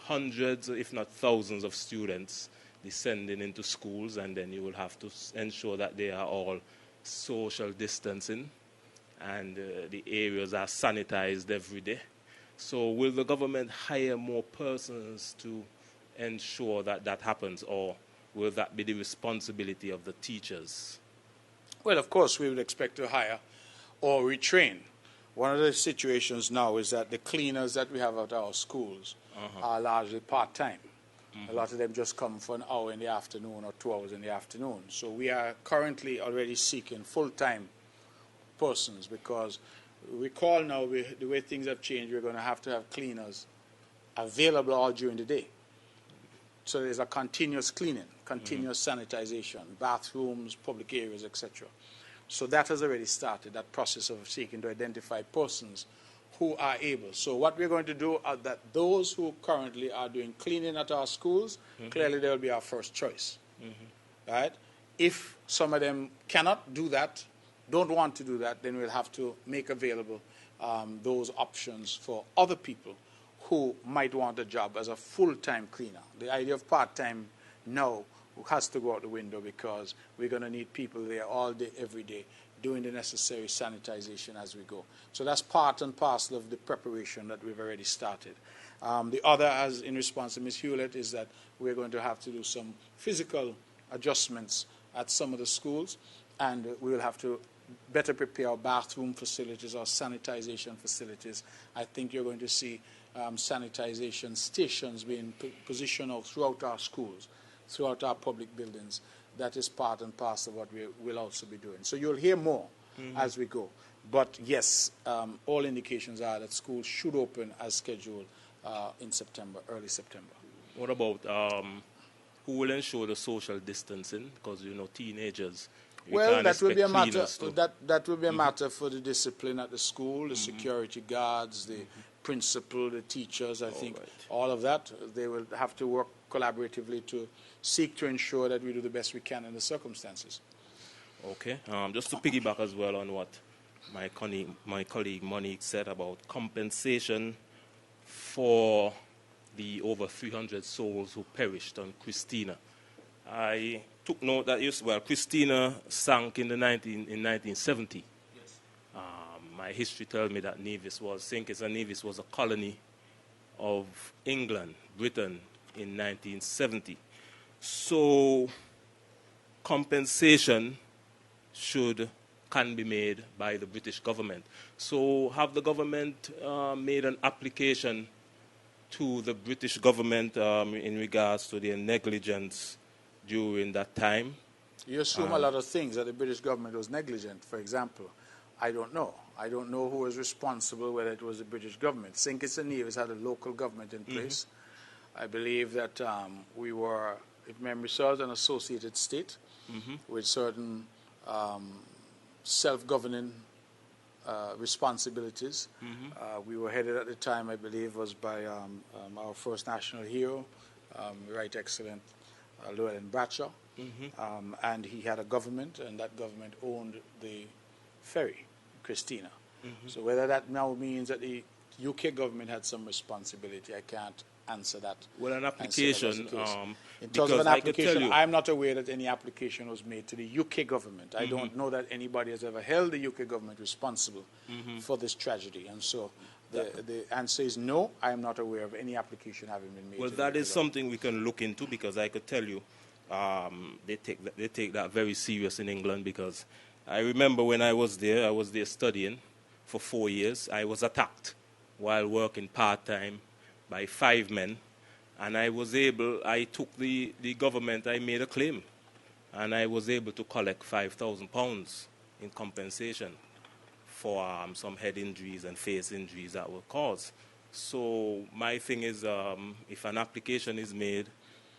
hundreds, if not thousands, of students descending into schools, and then you will have to ensure that they are all social distancing and the areas are sanitized every day. So will the government hire more persons to ensure that that happens, or will that be the responsibility of the teachers? Well, of course, we would expect to hire or retrain. One of the situations now is that the cleaners that we have at our schools are largely part-time. A lot of them just come for an hour in the afternoon or 2 hours in the afternoon. So we are currently already seeking full-time persons, because recall now the way things have changed, we're going to have cleaners available all during the day. So there's a continuous cleaning, continuous sanitization, bathrooms, public areas, etc. So that has already started, that process of seeking to identify persons who are able. So what we're going to do are that those who currently are doing cleaning at our schools, clearly they will be our first choice. Right? If some of them cannot do that, don't want to do that, then we'll have to make available those options for other people who might want a job as a full-time cleaner. The idea of part-time now has to go out the window, because we're going to need people there all day, every day, doing the necessary sanitization as we go. So that's part and parcel of the preparation that we've already started. The other, as in response to Ms. Hewlett, is that we're going to have to do some physical adjustments at some of the schools, and we will have to better prepare our bathroom facilities, our sanitization facilities. I think you're going to see sanitization stations being positioned out throughout our schools, throughout our public buildings. That is part and parcel of what we will also be doing. So you'll hear more as we go. But yes, all indications are that schools should open as scheduled in September, early September. What about who will ensure the social distancing? Because, you know, teenagers, well, that will be a matter. That will be a matter for the discipline at the school, the security guards, the principal, the teachers. I think all of that, they will have to work collaboratively to seek to ensure that we do the best we can in the circumstances. Okay. Just to piggyback as well on what my colleague Monique said about compensation for the over 300 souls who perished on Christina. I took note that Christina sank in 1970. Yes. My history tells me that St. Kitts and Nevis was a colony of England, Britain, in 1970. So compensation can be made by the British government. So have the government made an application to the British government in regards to their negligence during that time? You assume a lot of things, that the British government was negligent. For example, I don't know. I don't know who was responsible, whether it was the British government. St. Kitts and Nevis had a local government in place. I believe that we were, if memory serves, an associated state with certain self-governing responsibilities. We were headed at the time, I believe, was by our first national hero, Right Excellent Llewellyn Bradshaw. And he had a government, and that government owned the ferry, Christina. So whether that now means that the UK government had some responsibility, I can't answer that. Well, an application, in terms of an application, I'm not aware that any application was made to the UK government. I don't know that anybody has ever held the UK government responsible for this tragedy. And so the answer is no, I am not aware of any application having been made. Well, that is something we can look into, because I could tell you they take that very serious in England, because I remember when I was there studying for 4 years. I was attacked while working part-time by 5 men, and I took the government, I made a claim, and I was able to collect £5,000 in compensation for some head injuries and face injuries that were caused. So my thing is, if an application is made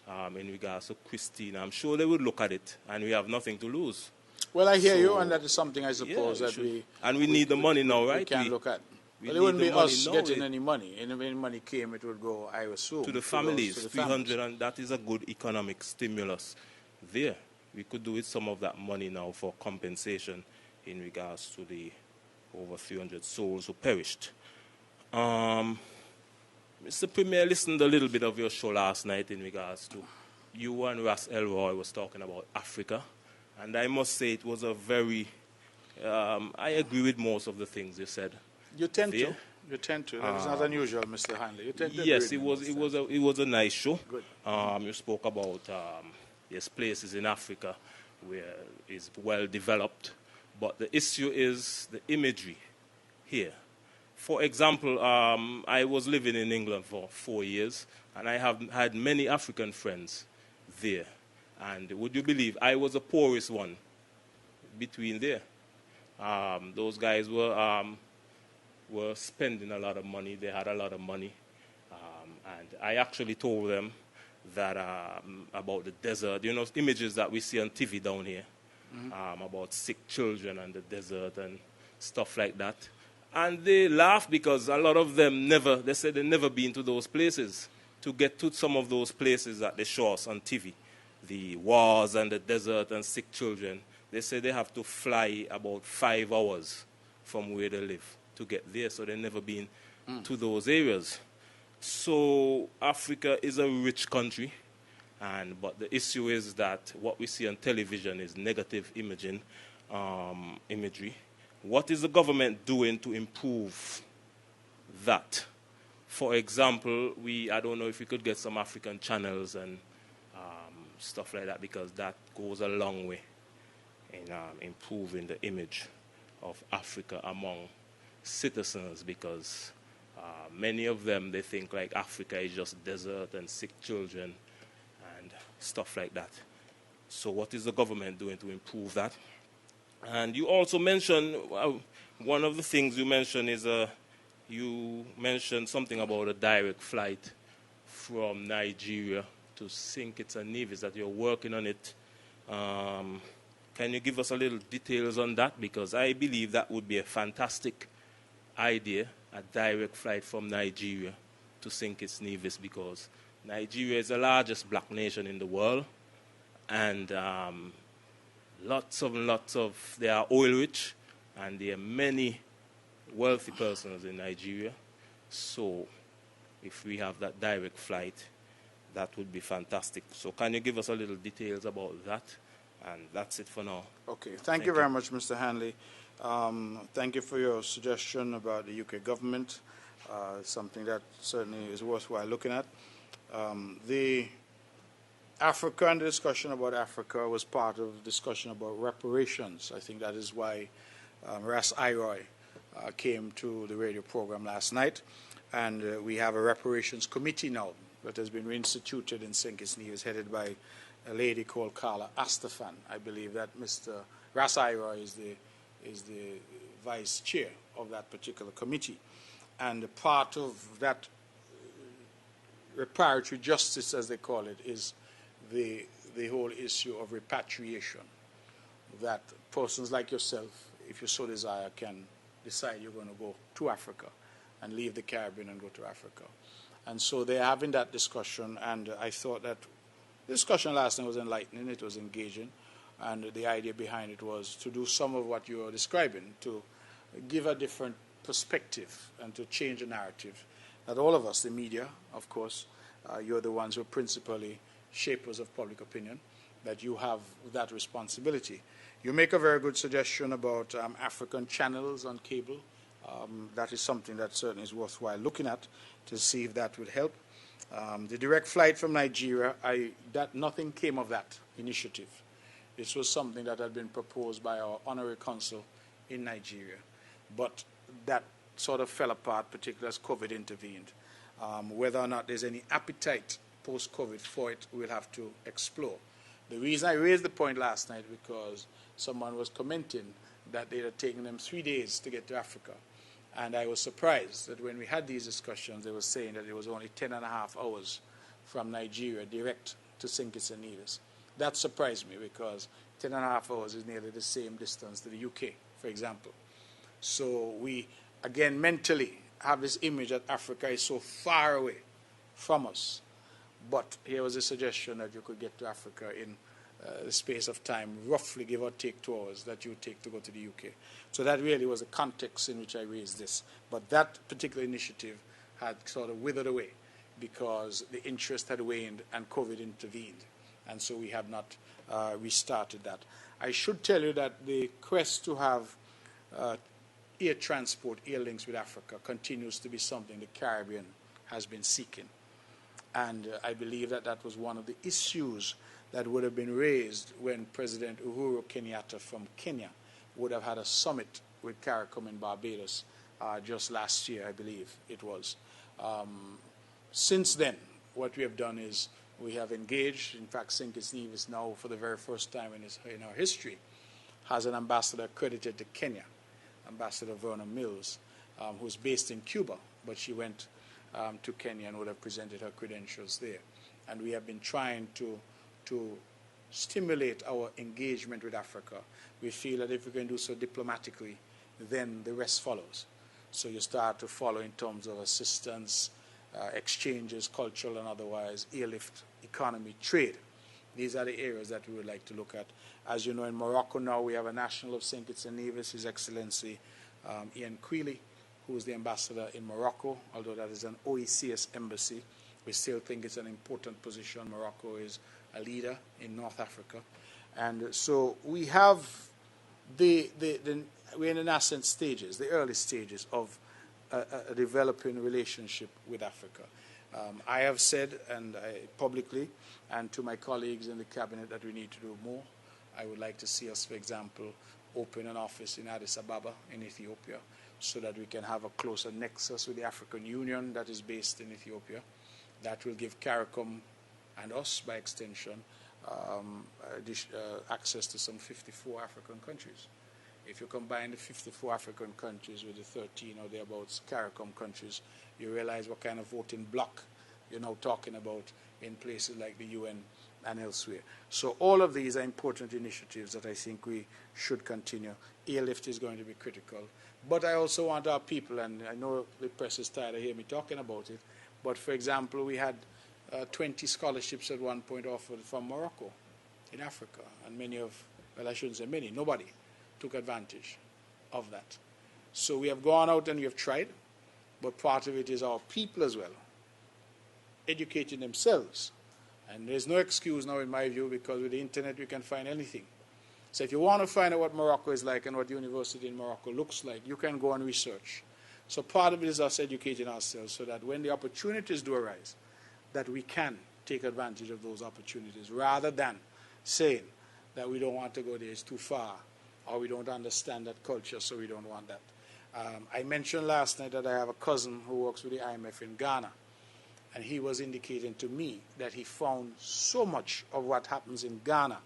in regards to Christina, I'm sure they would look at it, and we have nothing to lose. Well, I hear you, So, and that is something I suppose yeah, that we and we need the money now, right? We can look at. we But it need wouldn't the be money us now. getting any money. And if any money came, it would go, I assume, To the those- families, to the 300, and that is a good economic stimulus there. We could do with some of that money now for compensation in regards to the over 300 souls who perished. Mr. Premier, I listened a little bit of your show last night in regards to you and Ras Elroy was talking about Africa, and I must say it was a very, I agree with most of the things you said. You tend there. to. You tend to. That is not unusual, Mr. Hanley. You tend to Yes, agree it with was me most times. it was a nice show. Good. You spoke about there's places in Africa where it's well developed, but the issue is the imagery here. For example, I was living in England for 4 years, and I have had many African friends there. And would you believe I was the poorest one between there? Those guys were spending a lot of money. They had a lot of money. And I actually told them that about the desert, you know, images that we see on TV down here, about sick children and the desert and stuff like that. And they laughed because a lot of them they said they've never been to those places. To get to some of those places that they show us on TV, the wars and the desert and sick children, they say they have to fly about 5 hours from where they live to get there, so they've never been to those areas. So Africa is a rich country, but the issue is that what we see on television is negative imagery. What is the government doing to improve that? For example, I don't know if we could get some African channels and stuff like that, because that goes a long way in improving the image of Africa among citizens, because many of them, they think like Africa is just desert and sick children and stuff like that. So what is the government doing to improve that? And you also mentioned, one of the things you mentioned is you mentioned something about a direct flight from Nigeria to St. Kitts and Nevis, that you're working on it. Can you give us a little details on that? Because I believe that would be a fantastic idea, a direct flight from Nigeria to St. Kitts and Nevis, because Nigeria is the largest black nation in the world, and lots of, they are oil rich, and there are many wealthy persons in Nigeria. So if we have that direct flight, that would be fantastic. So can you give us a little details about that? And that's it for now. Okay, thank you very much, Mr. Hanley. Thank you for your suggestion about the UK government, something that certainly is worthwhile looking at. The Africa and the discussion about Africa was part of the discussion about reparations. I think that is why Ras Elroy came to the radio program last night. And we have a reparations committee now that has been reinstituted in St. Kitts and Nevis, headed by a lady called Carla Astafan. I believe that Mr. Ras Elroy is the vice chair of that particular committee. And part of that reparatory justice, as they call it, is the whole issue of repatriation, that persons like yourself, if you so desire, can decide you're going to go to Africa and leave the Caribbean and go to Africa. And so they're having that discussion, and I thought that the discussion last night was enlightening, it was engaging, and the idea behind it was to do some of what you are describing, to give a different perspective and to change the narrative. That all of us, the media, of course, you're the ones who are principally shapers of public opinion, that you have that responsibility. You make a very good suggestion about African channels on cable. That is something that certainly is worthwhile looking at to see if that would help. The direct flight from Nigeria, nothing came of that initiative. This was something that had been proposed by our honorary consul in Nigeria, but that sort of fell apart, particularly as COVID intervened. Whether or not there's any appetite post-COVID for it, we'll have to explore. The reason I raised the point last night because someone was commenting that they had taken them 3 days to get to Africa. And I was surprised that when we had these discussions, they were saying that it was only 10.5 hours from Nigeria direct to St. Kitts and Nevis. That surprised me because 10.5 hours is nearly the same distance to the UK, for example. So we, again, mentally have this image that Africa is so far away from us. But here was a suggestion that you could get to Africa in the space of time, roughly give or take 2 hours that you would take to go to the UK. So that really was the context in which I raised this. But that particular initiative had sort of withered away because the interest had waned and COVID intervened. And so we have not restarted that. I should tell you that the quest to have air transport, air links with Africa continues to be something the Caribbean has been seeking. And I believe that that was one of the issues that would have been raised when President Uhuru Kenyatta from Kenya would have had a summit with CARICOM in Barbados just last year, I believe it was. Since then, what we have done is we have engaged. In fact, St. Kitts and Nevis now, for the very first time in our history, has an ambassador accredited to Kenya, Ambassador Verna Mills, who's based in Cuba, but she went to Kenya and would have presented her credentials there. And we have been trying to stimulate our engagement with Africa. We feel that if we can do so diplomatically, then the rest follows. So you start to follow in terms of assistance, exchanges, cultural and otherwise, airlift, economy, trade. These are the areas that we would like to look at. As you know, in Morocco now we have a national of St. Kitts and Nevis, His Excellency Ian Quealy, who is the ambassador in Morocco, although that is an OECS embassy. We still think it's an important position. Morocco is a leader in North Africa. And so we have we're in the nascent stages, the early stages of a developing relationship with Africa. I have said publicly and to my colleagues in the cabinet that we need to do more. I would like to see us, for example, open an office in Addis Ababa in Ethiopia so that we can have a closer nexus with the African Union that is based in Ethiopia. That will give CARICOM and us, by extension, access to some 54 African countries. If you combine the 54 African countries with the 13 or thereabouts CARICOM countries, you realize what kind of voting bloc you're now talking about in places like the UN and elsewhere. So all of these are important initiatives that I think we should continue. Airlift is going to be critical. But I also want our people, and I know the press is tired of hearing me talking about it, but for example, we had 20 scholarships at one point offered from Morocco in Africa, and I shouldn't say many, nobody took advantage of that. So we have gone out and we have tried, but part of it is our people as well, educating themselves. And there's no excuse now in my view, because with the internet we can find anything. So if you want to find out what Morocco is like and what university in Morocco looks like, you can go and research. So part of it is us educating ourselves so that when the opportunities do arise, that we can take advantage of those opportunities rather than saying that we don't want to go there, it's too far, or we don't understand that culture, so we don't want that. I mentioned last night that I have a cousin who works with the IMF in Ghana, and he was indicating to me that he found so much of what happens in Ghana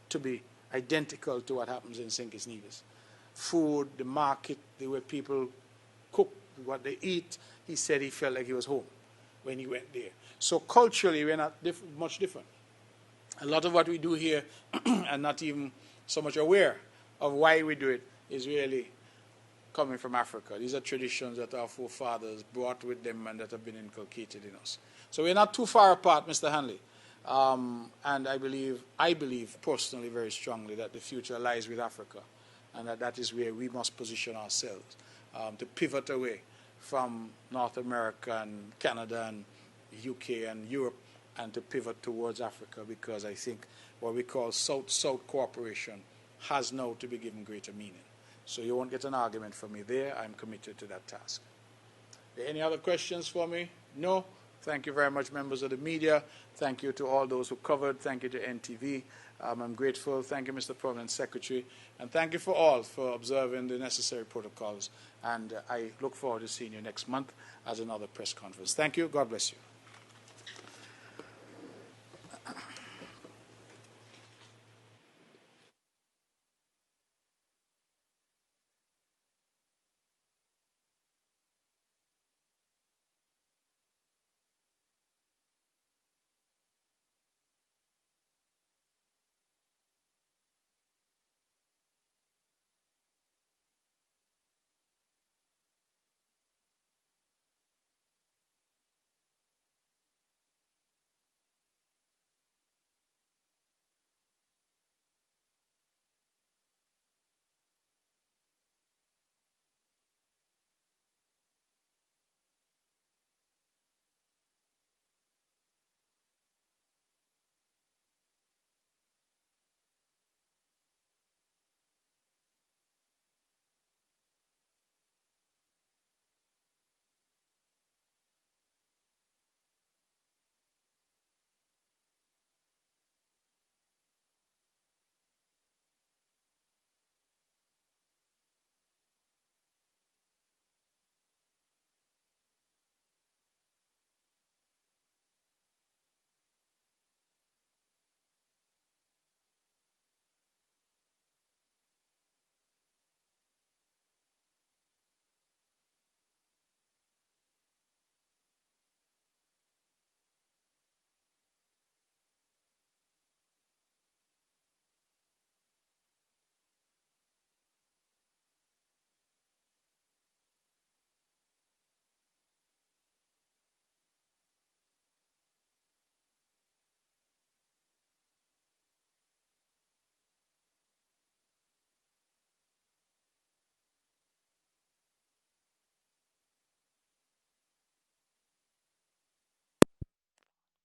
to be identical to what happens in St. Kitts and Nevis. Food, the market, the way people cook, what they eat. He said he felt like he was home when he went there. So culturally, we're not much different. A lot of what we do here, and not even so much aware of why we do it, is really coming from Africa. These are traditions that our forefathers brought with them and that have been inculcated in us. So we're not too far apart, Mr. Hanley. And I believe personally very strongly that the future lies with Africa, and that is where we must position ourselves, to pivot away from North America and Canada and UK and Europe, and to pivot towards Africa, because I think what we call South-South cooperation has now to be given greater meaning. So you won't get an argument from me there. I'm committed to that task. Are there any other questions for me? No? Thank you very much, members of the media. Thank you to all those who covered. Thank you to NTV. I'm grateful. Thank you, Mr. Permanent Secretary. And thank you for all for observing the necessary protocols. And I look forward to seeing you next month at another press conference. Thank you. God bless you.